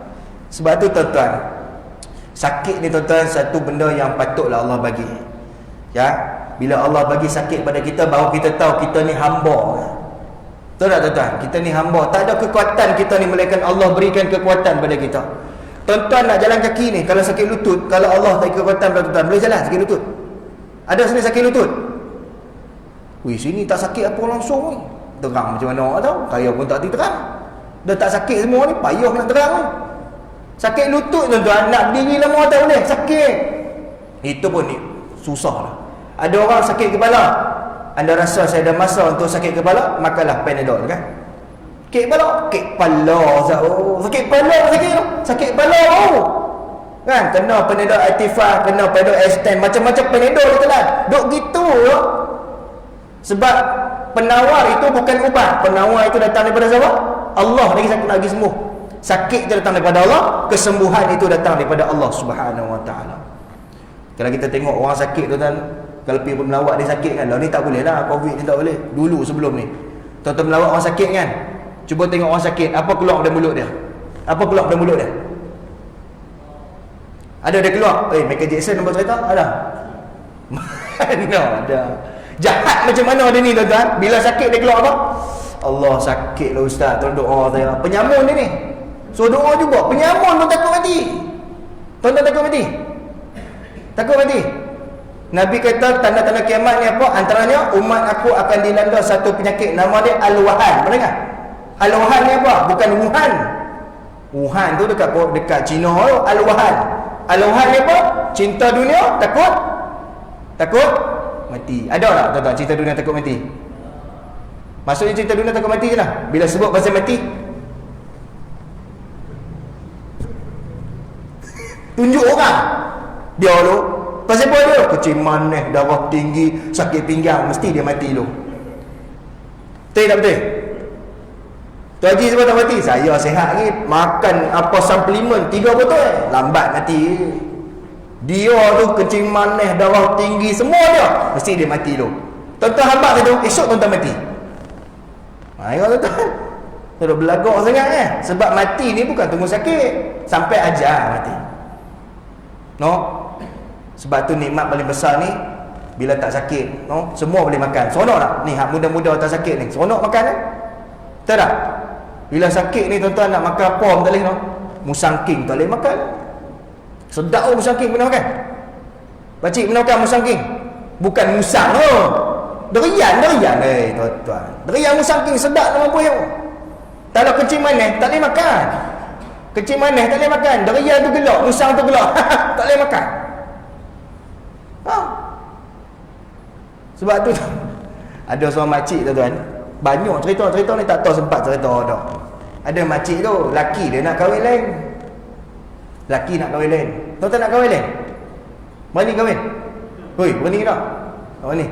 Sebab tu tuan, sakit ni tuan, satu benda yang patutlah Allah bagi. Ya, bila Allah bagi sakit pada kita, baru kita tahu kita ni hamba. Betul tak tuan? Kita ni hamba, tak ada kekuatan kita ni, melainkan Allah berikan kekuatan pada kita. Tuan-tuan nak jalan kaki ni, kalau sakit lutut, kalau Allah tak kekuatan pada tuan, boleh jalan sakit lutut? Ada sini sakit lutut? Wih, sini tak sakit apa langsung ni. Terang macam mana tahu? Saya pun tak terang. Dah tak sakit semua ni, payah nak terang ni. Sakit lutut tuan-tuan, nak berdiri lama tak boleh, sakit. Itu pun ni susah lah. Ada orang sakit kepala, anda rasa saya ada masa untuk sakit kepala, makanlah Panadol kan. Sakit kepala, sakit kepala, sakit kepala kan, kena Panadol Activa, kena Panadol S10, macam-macam Panadol kita lah. Duk gitu loh. Sebab penawar itu bukan ubat, penawar itu datang daripada siapa? Allah. Lagi sembuh. Sakit itu datang daripada Allah, kesembuhan itu datang daripada Allah Subhanahu Wa Taala. Kalau kita tengok orang sakit tu kan, kalau pergi melawat dia sakit kan, lah ni tak boleh lah, Covid ni tak boleh. Dulu sebelum ni, tuan-tuan melawat orang sakit kan, cuba tengok orang sakit, apa keluar dari mulut dia? Apa keluar dari mulut dia? Ada dia keluar, Michael Jackson nampak cerita? Ada? Mana ada? Jahat macam mana dia ni tuan-tuan? Bila sakit dia keluar apa? Allah sakit lah ustaz, tolong doa saya. Penyamun dia ni, so doa juga. Penyamun pun takut mati. Tuan-tuan takut mati? Takut mati? Nabi kata tanda-tanda kiamat ni apa? Antaranya umat aku akan dilanda satu penyakit, nama dia Al-Wahan. Pernah dengar? Al-Wahan ni apa? Bukan Wuhan. Wuhan tu dekat China tu. Al-Wahan. Al-Wahan ni apa? Cinta dunia, takut mati. Ada tak tuan-tuan cinta dunia takut mati? Maksudnya cinta dunia takut mati je lah. Bila sebut pasal mati, tunjuk orang dia tu pasal apa dia? Kecil manis, darah tinggi, sakit pinggang, mesti dia mati tu. Betul tak betul? Tu Haji sebab tak mati, saya sihat lagi, makan apa suplemen 3 botol, lambat mati. Dia tu kecil manis, darah tinggi, semua dia, mesti dia mati tu. Tuan-tuan hambat tu, esok tuan-tuan mati. Ayo tuan-tuan, tu belagak sangat kan? Sebab mati ni bukan tunggu sakit, sampai ajal mati. No? Sebab tu nikmat paling besar ni, bila tak sakit, no? Semua boleh makan. Seronok tak? Ni hak muda-muda tak sakit ni, seronok makan kan? Betul tak? Bila sakit ni tuan-tuan nak makan apa pun tak boleh, no? Musangking tak boleh makan. Sedap musangking pernah makan? Pakcik pernah makan musangking? Bukan musang tu, derian tuan-tuan. Derian musangking sedap nama buah. Kalau kecil manis tak boleh makan. Kecil manis tak boleh makan. Derian tu gelap, musang tu gelap. Tak boleh makan. Sebab tu ada seorang makcik tuan-tuan, banyak cerita ni tak tahu sempat cerita dah. Ada makcik tu, laki dia nak kahwin lain. Laki nak kahwin lain. Tuan-tuan nak kahwin lain? Berani kahwin? Hoi, berani tak? Tak berani.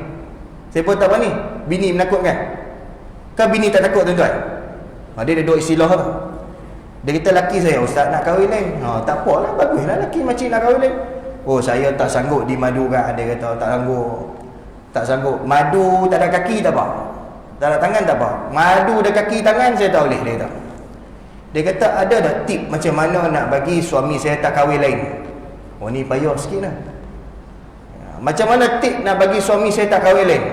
Siapa tak berani? Bini menakutkan. Kan bini tak takut tuan-tuan? Dia ada dua istilah tu. Dia kata laki saya, ustaz nak kahwin lain. Tak apalah, baguslah laki makcik nak kahwin lain. Oh, saya tak sanggup dimadukan. Dia kata tak sanggup. Madu tak ada kaki tak apa, tak ada tangan tak apa. Madu ada kaki tangan saya tak boleh. Dia kata ada tak tip macam mana nak bagi suami saya tak kahwin lain? Oh ni payah sikit lah. Macam mana tip nak bagi suami saya tak kahwin lain?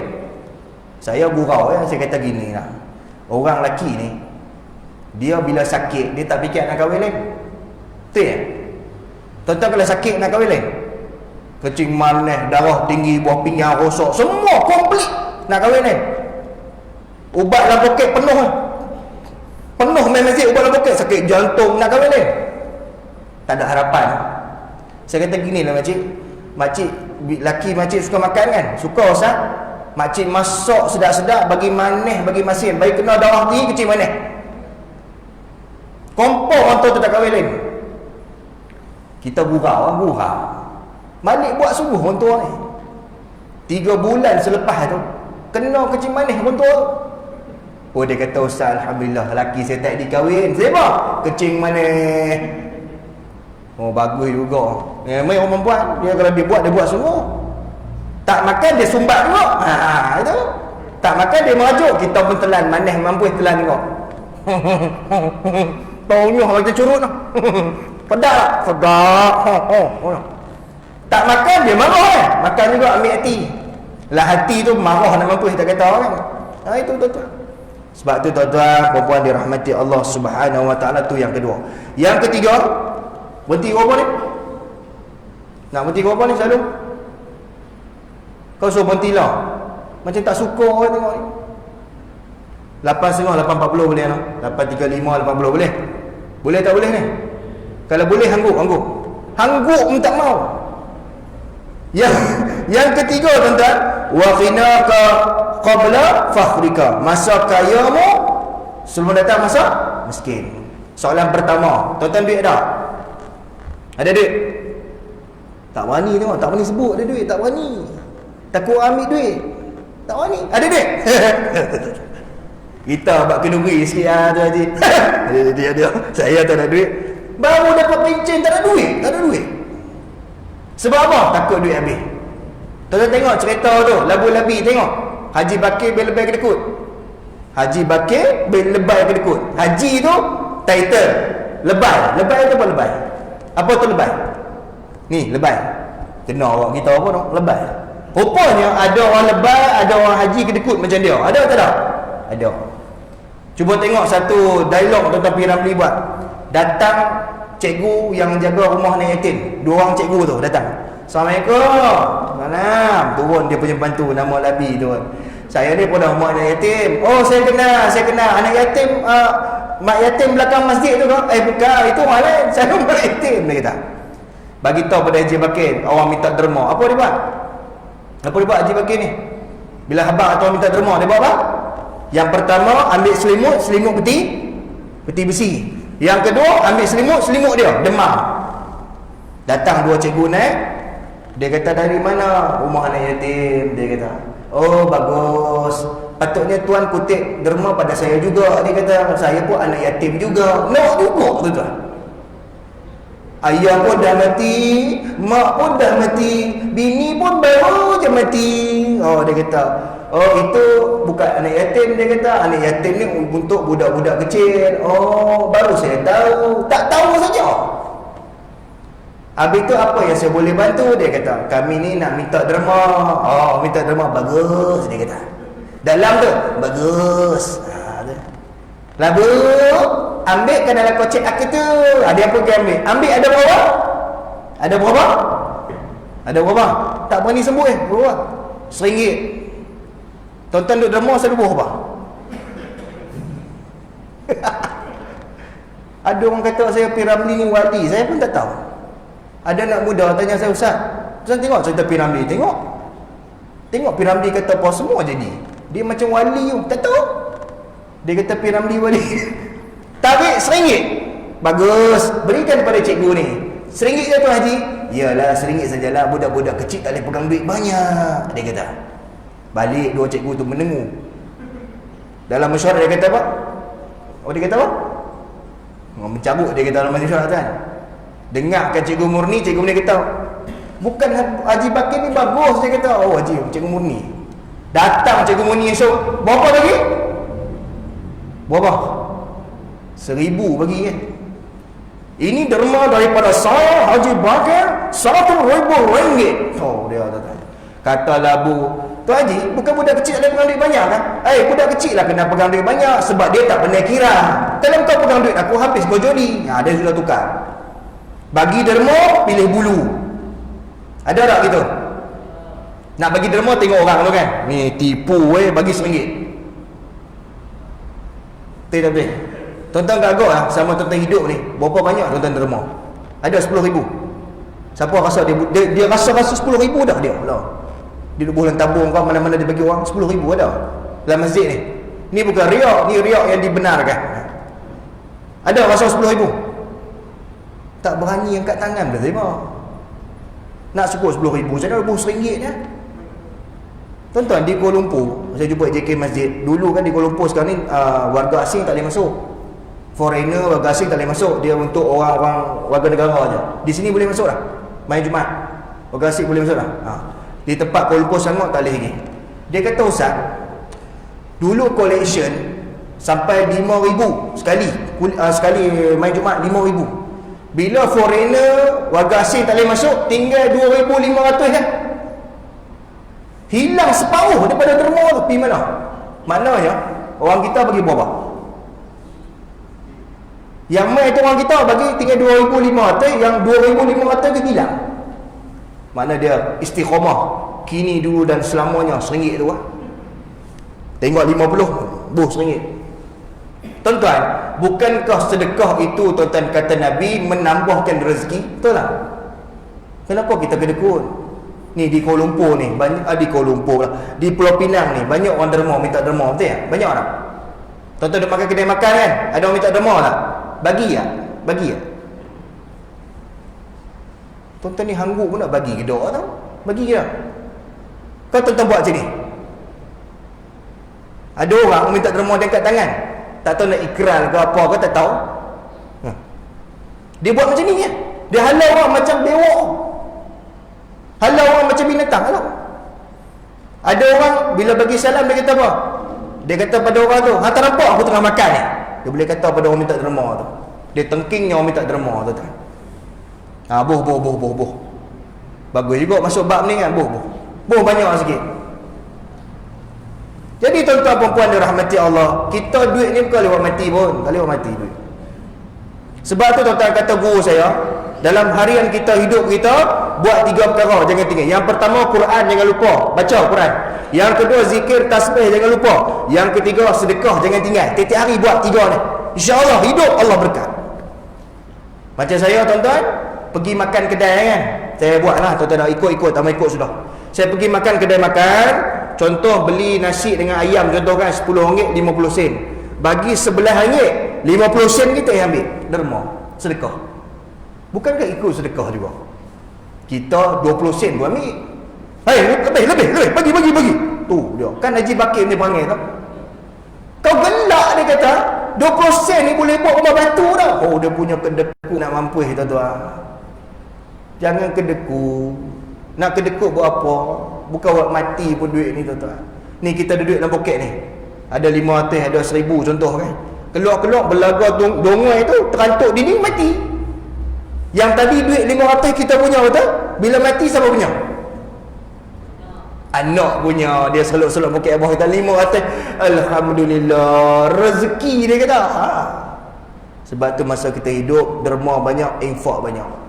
Saya gurau saya kata gini lah. Orang lelaki ni, dia bila sakit dia tak fikir nak kahwin lain. Betul ya? Tuan-tuan kalau sakit nak kahwin lain, kecing manis, darah tinggi, buah pinggang rosak, semua komplit nak kahwin lain. Ubat dalam poket penuh main masjid ubah bukit, sakit jantung nak kahwin lain. Tak ada harapan. Saya kata gini lah makcik, laki makcik suka makan kan? Suka Ustaz. Makcik masak sedap-sedap, bagi maneh, bagi masin, bagi kena darah tinggi, kecil maneh. Kompor orang tu tak kahwin lain. Kita gurau. Balik buat subuh orang tua ni. 3 bulan selepas tu kena kecil maneh orang tua. Oh, dia kata, Ustaz, Alhamdulillah, laki saya tak dikahwin. Sebab kecil maneh. Oh, bagus juga. Memang orang perempuan, dia kalau dia buat semua. Tak makan dia sumbat juga. Itu. Tak makan dia merajuk, kita pun telan, maneh mampu telan juga. Taunya macam curut tu. Pedak. Tak makan dia marah kan. Makan juga ambil hati. Lah hati tu marah nak mampu kita kata kan. Itu tuan-tuan. Sebab tu tuan-tuan, perempuan dirahmati Allah Subhanahu Wa Taala, tu yang kedua. Yang ketiga, berhenti apa ni? Nak berhenti apa ni selalu? Kau suruh berhenti lah. Macam tak suka orang tengok ni. 8.30, 8.40 boleh tak? 8.35, 80 boleh? Boleh tak boleh ni? Kalau boleh, hangguk. Hangguk pun tak mau. Yang ketiga tuan-tuan, wa khinaka qabla fakhrika. Masa kayamu sebelum datang masa miskin. Soalan pertama, tuan-tuan duit tak? Ada duit? Tak wani tengok, tak wani sebut ada duit, tak wani. Takut ambil duit. Tak wani. Ada duit? Kita buat kenduri sikit tu haji. Dia. Saya tak ada duit. Baru dapat pencen tak ada duit. Sebab apa? Takut duit habis. Tuan-tuan tengok cerita tu, labu-labi tengok. Haji Bakir bin Lebay kedekut. Haji Bakir bin Lebay kedekut. Haji tu title lebay. Lebay tu apa lebay? Apa tu lebay? Ni lebay. Kena awak kita apa tu? Lebay. Rupanya ada orang lebay, ada orang haji kedekut macam dia. Ada tak ada? Ada. Cuba tengok satu dialog tuan-tuan P. Ramli buat. Datang cikgu yang jaga rumah anak yatim. 2 orang cikgu tu datang. Assalamualaikum. Malam. Turun dia punya bantu nama Labi tu. Saya ni pun dah rumah anak yatim. Oh, saya kenal. Anak yatim, mak yatim belakang masjid tu kan? Bukan, itu orang lain. Saya rumah yatim, dia kata. Bagi tahu pada Haji Bakir, orang minta derma. Apa dia buat? Haji Bakir ni? Bila habang atau minta derma, dia buat apa? Yang pertama, ambil selimut peti besi. Yang kedua, ambil selimut dia, demam. Datang 2 cikgu naik. Dia kata, dari mana? Rumah anak yatim. Dia kata, oh bagus. Patutnya tuan kutip derma pada saya juga. Dia kata, saya pun anak yatim juga. Nak juga tuan-tuan. Ayah pun dah mati, mak pun dah mati, bini pun baru je mati. Oh, dia kata, oh itu bukan anak yatim. Dia kata, anak yatim ni untuk budak-budak kecil. Oh, baru saya tahu. Tak tahu saja. Habis tu apa yang saya boleh bantu? Dia kata, kami ni nak minta derma. Oh, minta derma. Bagus, dia kata. Dalam tu, bagus. Lalu ambilkan dalam kocek aku tu. Ada apa dia ambil? Ambil ada berapa? Ada berapa? Tak berani sembuh berapa? RM1. Tuan-tuan duduk derma saya lubuh apa? Ada orang kata saya P. Ramli ni wali. Saya pun tak tahu. Ada anak muda tanya saya, Ustaz tengok cerita P. Ramli. Tengok P. Ramli kata apa semua jadi. Dia macam wali tu. Tak tahu. Dia kata P. Ramli wali. Tarik RM1. Bagus. Berikan pada cikgu ni. RM1 je tu haji. Yalah RM1 sajalah. Budak-budak kecil tak boleh pegang duit banyak. Dia kata. Balik 2 cikgu tu mendengu. Dalam mesyuarat dia kata apa? Dia kata apa? Mencabut dia kata dalam mesyuarat kan. Dengarkan cikgu murni. Cikgu murni kata, bukan Haji Bakir ni bagus. Dia kata, oh haji cikgu murni. Datang cikgu murni esok. Berapa lagi? Berapa? 1,000 bagi kan. Ini derma daripada saya Haji Bakir RM100,000. Oh dia kata labu. Tu haji bukan budak kecil ada pegang duit banyak kan? Budak kecil lah kena pegang duit banyak. Sebab dia tak pandai kira. Kalau kau pegang duit aku habis kau jodi. Dia sudah tukar. Bagi derma pilih bulu. Ada tak gitu? Nak bagi derma tengok orang tu kan. Ni tipu bagi RM1. Tak boleh. Tuan-tuan gagak lah sama tuan-tuan hidup ni. Berapa banyak tuan-tuan derma? Ada 10,000. Siapa rasa dia rasa 10,000 dah dia lah. Dia duduk bulan tabung kau mana-mana dia bagi orang 10,000 ada dalam masjid ni. Ni bukan riak, ni riak yang dibenarkan. Ada rasa 10,000? Tak berani angkat tangan dah terima. Nak syukur 10,000 saya dah RM10 ya. Tuan-tuan di Kuala Lumpur, saya jumpa JK Masjid. Dulu kan di Kuala Lumpur, sekarang ni warga asing tak boleh masuk. Foreigner, warga asing tak boleh masuk. Dia untuk orang-orang warga negara aja. Di sini boleh masuk dah. Main Jumaat. Warga asing boleh masuk dah. Di tempat Kuala Lumpur sangat tak boleh lagi. Dia kata, Ustaz, dulu collection sampai 5,000 sekali. Sekali main Jumaat 5,000. Bila foreigner, warga asing tak boleh masuk, tinggal 2,500 kan. Hilang separuh daripada derma tu. Pergi mana? Maknanya orang kita bagi berapa? Yang main tu orang kita bagi tinggal 2,500, yang 2,500 tu hilang. Makna dia istiqamah kini dulu dan selamanya RM1 tu lah. Tengok 50 RM1. Tuan-tuan, bukankah sedekah itu tuan-tuan kata Nabi menambahkan rezeki? Betul tak? Kenapa kita kedekut? Ni di Kuala Lumpur ni, banyak di Kuala Lumpur lah. Di Pulau Pinang ni banyak orang derma minta derma, betul tak? Banyak tak? Tuan-tuan duk makan kedai makan kan? Ada orang minta derma tak? Bagi tak? Bagi tak? Tuan-tuan ni hanggup pun nak bagi ke doa tau? Bagi ke tak? Kau tuan-tuan buat macam ni. Ada orang minta derma dia angkat tangan. Tak tahu nak ikrar ke apa ke, tak tahu. Dia buat macam ni kan? Dia halau orang macam bewok. Halau orang macam binatang. Halau. Ada orang bila bagi salam dia kata apa? Dia kata pada orang tu, "Ha, tak nampak aku tengah makan ni." Dia boleh kata pada orang minta derma tu. Dia tengkingnya orang minta derma tu. Boh. Bagus juga masuk bab ni kan, boh. Boh banyak sikit. Jadi tuan-tuan perempuan dirahmati Allah, kita duit ni bukan lewat mati pun, tak lewat mati duit. Sebab tu tuan-tuan kata guru saya, dalam harian kita, hidup kita, buat 3 perkara jangan tinggal. Yang pertama, Quran jangan lupa, baca Quran. Yang kedua, zikir tasbih jangan lupa. Yang ketiga, sedekah jangan tinggal. Tiap-tiap hari buat 3 ni. InsyaAllah hidup Allah berkat. Macam saya tuan-tuan, pergi makan kedai kan. Saya buat lah, tuan-tuan nak ikut-ikut, tak mau ikut sudah. Saya pergi makan kedai makan. Contoh beli nasi dengan ayam, contoh kan RM10 50 sen. Bagi RM11 50 sen kita yang ambil derma, sedekah. Bukankah ikut sedekah juga? Kita 20 sen pun ambil. Lebih bagi. Tu dia. Kan Haji Bakir ni panggil tak? Kau gelak dia kata 20 sen ni boleh buat rumah batu dah. Oh, dia punya kedeku nak mampus tuan-tuan. Jangan kedeku. Nak kedekut buat apa? Bukan buat mati pun duit ni tuan-tuan. Ni kita ada duit dalam poket ni. Ada 500, ada 1,000 contoh kan. Keluar-keluar belaga dongai tu terantuk dinding mati. Yang tadi duit 500 kita punya betul? Bila mati siapa punya? Anak punya. Dia seluk-seluk poket abah kita 500. Alhamdulillah, rezeki dia kata. Sebab tu masa kita hidup derma banyak, infak banyak.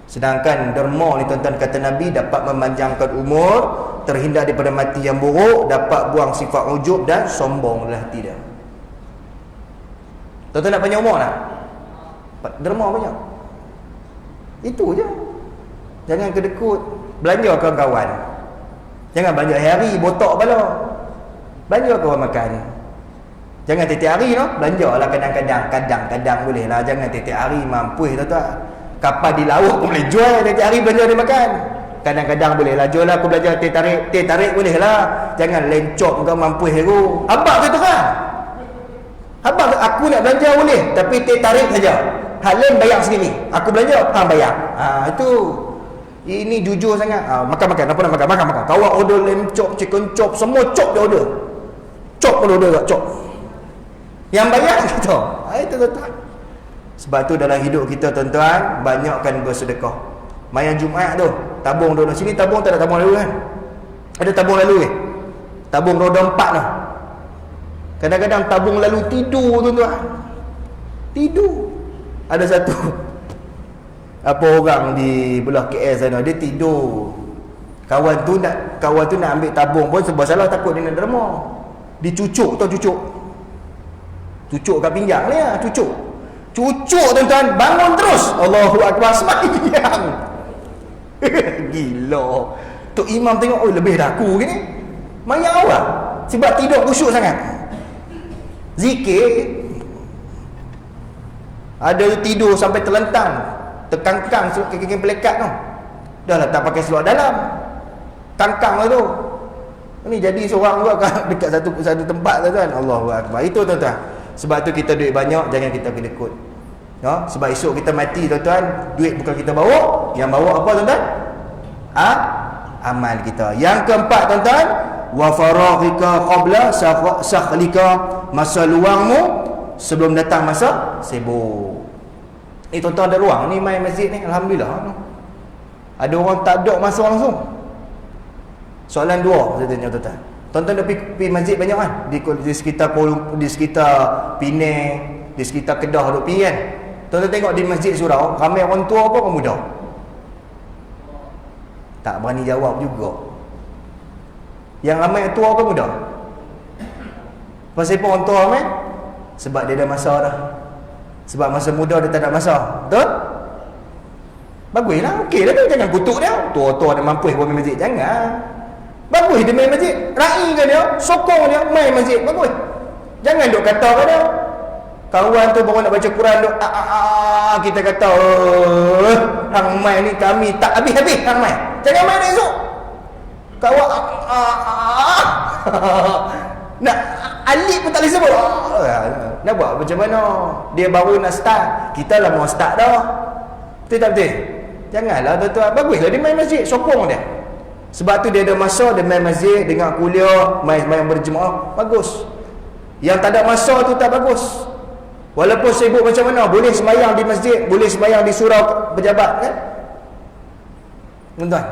Sedangkan derma ni tuan-tuan kata Nabi dapat memanjangkan umur, terhindar daripada mati yang buruk, dapat buang sifat ujub dan sombong dalam hati dia. Tuan-tuan nak panjang umur tak? Derma banyak. Itu je. Jangan kedekut. Belanja kawan-kawan. Jangan belanja hari botak bala. Belanja kawan makan. Jangan tiap-tiap hari no. Belanjalah kadang-kadang boleh lah. Jangan tiap-tiap hari, mampus tuan-tuan. Kapal di laut pun boleh jual, tiap hari belanja dia makan. Kadang-kadang boleh lah jual lah, aku belajar teh tarik boleh lah. Jangan lencok kau mampus aku. Abang kata kan? Abang aku nak belanja boleh, tapi teh tarik saja. Hak lain bayar sendiri. Aku belanja, bayar. Itu. Ini jujur sangat. Makan-makan, apa nak makan? Makan. Kawan order lencok, chicken chop, semua chop dia order. Chop pun order tak, chop. Yang bayar kita. Itu tuan-tuan. Sebab tu dalam hidup kita tuan-tuan, banyakkan bersedekah. Mayan Jumaat tu, tabung dulu. Sini tabung tak ada tabung lalu kan? Ada tabung lalu tabung roda 4 tu. Kadang-kadang tabung lalu tidur tuan-tuan. Tidur. Ada satu orang di belah KL sana, dia tidur. Kawan tu nak ambil tabung pun sebab salah, takut dia nak derma. Dicucuk tau, cucuk Cucuk kat pinggang ni lah, cucuk tuan-tuan, bangun terus, Allahu Akbar, sembahyang. Gila. Tok Imam tengok, oh lebih dah aku gini. Mayat awal sebab tidur khusyuk sangat. Zikir ada tidur sampai terlentang, terkangkang kaki pelekat tu. Dah lah tak pakai seluar dalam, kangkang lah tu. Ni jadi seorang juga dekat satu tempat tuan-tuan. Allahu Akbar. Itu tuan-tuan. Sebab tu kita duit banyak, jangan kita kedekut. Ya, sebab esok kita mati tuan-tuan, duit bukan kita bawa, yang bawa apa tuan-tuan? Amal kita. Yang keempat tuan-tuan, wa faraghika qabla sakhlika, masa luangmu sebelum datang masa sibuk. Tuan-tuan ada ruang ni main masjid ni, alhamdulillah. Ada orang tak ada masa langsung. Soalan dua saya tanya tuan-tuan. Tuan-tuan dah pergi masjid banyak kan? Di sekitar di sekitar Penang, di sekitar Kedah duk pergi kan? Tuan-tuan tengok di masjid surau, ramai orang tua apa orang muda? Tak berani jawab juga. Yang ramai tua apa muda? Pasal apa orang tua ramai? Sebab dia dah masa dah. Sebab masa muda dia tak ada masa. Betul? Baguslah, okey dah tu. Jangan kutuk dia. Tua-tua dia mampu buat masjid. Jangan. Bagus dia main masjid. Raikan dia, sokong dia main masjid. Bagus. Jangan duk kata kat dia. Kawan tu baru nak baca Quran duk kita kata, hang main ni kami tak habis-habis hang main. Jangan main esok. Kawan nak alik pun tak boleh sebut. Nak buat macam mana? Dia baru nak start, kita lah mau start dah. Betul tak betul? Janganlah tuan-tuan. Baguslah dia main masjid, sokong dia. Sebab tu dia ada masa dia main masjid, dengar kuliah, main berjemaah, bagus. Yang tak ada masa tu tak bagus. Walaupun sibuk macam mana, boleh sembahyang di masjid, boleh sembahyang di surau pejabat kan? Tuan-tuan,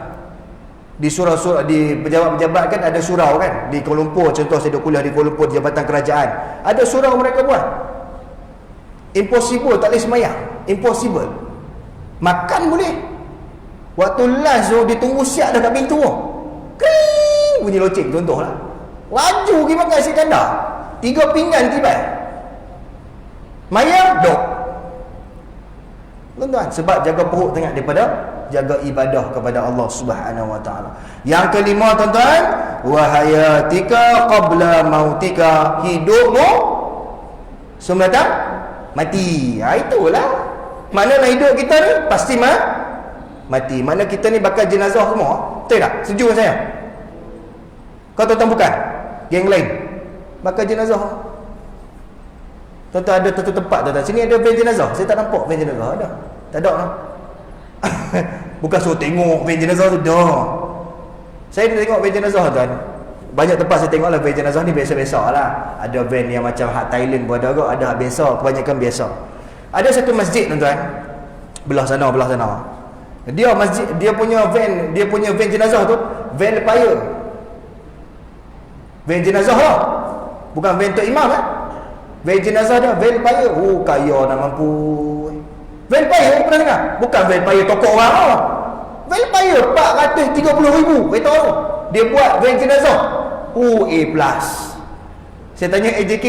di surau-surau, di pejabat-pejabat kan ada surau kan? Di Kuala Lumpur, contoh saya duduk kuliah di Kuala Lumpur, di Jabatan Kerajaan, ada surau mereka buat. Impossible tak boleh sembahyang, impossible. Makan boleh. Waktu last tu dia tunggu siap dah kat pintu. Kring, bunyi loceng contohlah. Laju pergi makan nasi kandar. 3 pinggan tiba. Mayam dok. Tuan-tuan, sebab jaga perut sangat daripada jaga ibadah kepada Allah Subhanahu wa taala. Yang kelima tuan-tuan, wa hayatika qabla mautika, hidupmu sebelum datang mati. Itulah. Mana hidup kita ni pasti mati. Mana kita ni bakal jenazah semua. Betul tak? Setuju dengan saya? Kau tuan-tuan bukan? Geng lain bakal jenazah. Tuan-tuan ada satu tempat tuan-tuan, sini ada van jenazah. Saya tak nampak van jenazah. Ada? Tak ada lah. Bukan suruh tengok van jenazah tu dah. Saya tengok van jenazah tuan. Banyak tempat saya tengok lah van jenazah ni biasa-biasa lah. Ada van yang macam hak Thailand pun ada kot. Ada hak biasa, kebanyakan biasa. Ada satu masjid tuan-tuan, belah sana. Dia masjid, dia punya van jenazah tu, van lepaya. Van jenazah lah. Bukan van Tok Imam kan? Van jenazah dia, van lepaya. Oh, kaya nak mampu. Van lepaya pernah dengar? Bukan van lepaya toko orang lah. Van lepaya 430,000 kereta tu. Dia buat van jenazah. Oh, A+. Saya tanya AJK,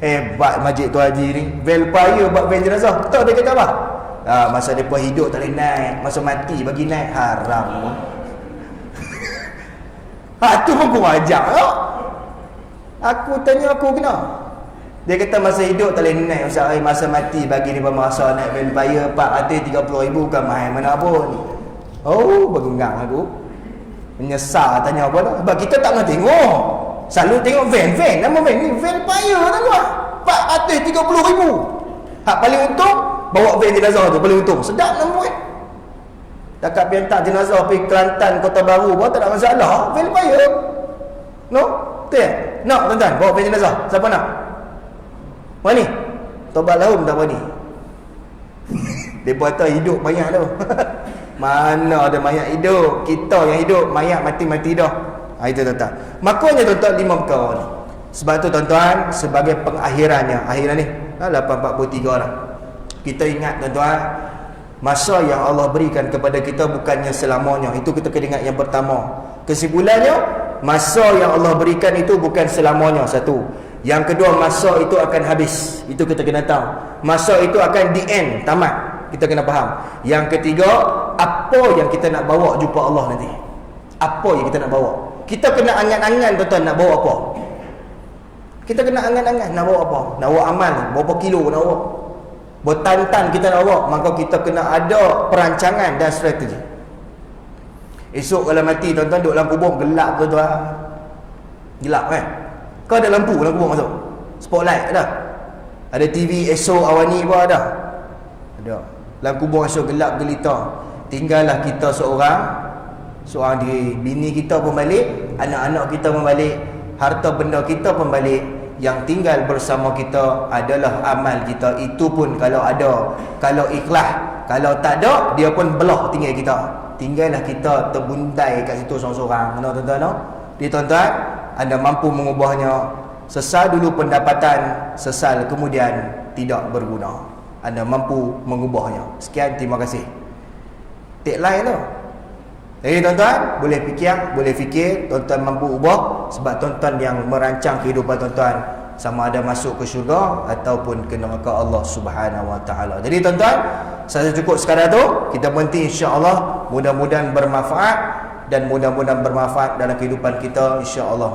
hebat Masjid Tu Haji ni. Van lepaya buat van jenazah. Tahu dia kata apa? Masa dia pun hidup tak boleh naik, masa mati bagi naik, haram. Tu pun kau ajak tak? Aku tanya aku kena. Dia kata masa hidup tak boleh naik, masa mati bagi ni masa naik van lepaya 430,000 bukan main mana pun. Oh, bergengang aku. Menyesal tanya apa dah. Sebab kita tak nak tengok. Selalu tengok van. Nama van ni van lepaya tuan-tuan. 430,000. Hak paling untung bawa van jenazah tu paling untung. Sedap nama kan. Dekat piantar jenazah pergi Kelantan, Kota Baru pun tak ada masalah. Van lepaya. No? Betul tak? Nak tuan-tuan bawa van jenazah. Siapa nak? Mana ni? Tobat lahum tak berani. Dia kata hidup mayat tu. Mana ada mayat hidup? Kita yang hidup, mayat mati-mati dah. Itu tuan-tuan. Makanya tuan-tuan 5 perkara ni. Sebab tu tuan-tuan, sebagai pengakhirannya, akhiran ni 8:43 dah. Kita ingat tuan-tuan, masa yang Allah berikan kepada kita bukannya selamanya. Itu kita kena ingat yang pertama. Kesimpulannya, masa yang Allah berikan itu bukan selamanya. Satu. Yang kedua, masa itu akan habis. Itu kita kena tahu. Masa itu akan di end, tamat. Kita kena faham. Yang ketiga, apa yang kita nak bawa jumpa Allah nanti? Apa yang kita nak bawa? Kita kena angan-angan tuan-tuan nak bawa apa? Kita kena angan-angan nak bawa apa? Nak bawa amal, berapa kilo nak bawa? Bertan-tan kita nak bawa. Maka kita kena ada perancangan dan strategi. Esok kalau mati tuan-tuan duduk dalam kubur gelap tuan-tuan. Gelap kan? Kau ada lampu dalam kubur masuk? Spotlight ada? Ada TV esok awani pun ada? Ada. Dalam kubur esok gelap gelita. Tinggallah kita seorang diri. Bini kita pun balik, anak-anak kita pun balik, harta benda kita pun balik. Yang tinggal bersama kita adalah amal kita. Itu pun kalau ada, kalau ikhlas. Kalau tak ada, dia pun belah tinggal kita. Tinggallah kita terbuntai kat situ seorang-seorang. Mana tuan-tuan no? Jadi tuan-tuan, anda mampu mengubahnya. Sesal dulu pendapatan, sesal kemudian tidak berguna. Anda mampu mengubahnya. Sekian, terima kasih. Tagline tu. Jadi tuan-tuan, boleh fikir, tuan-tuan mampu ubah. Sebab tuan-tuan yang merancang kehidupan tuan-tuan, sama ada masuk ke syurga ataupun ke neraka Allah Subhanahu Wa Taala. Jadi tuan-tuan, saya cukup sekadar tu. Kita berhenti, insya-Allah. Mudah-mudahan bermanfaat dan mudah-mudahan bermanfaat dalam kehidupan kita, insya-Allah.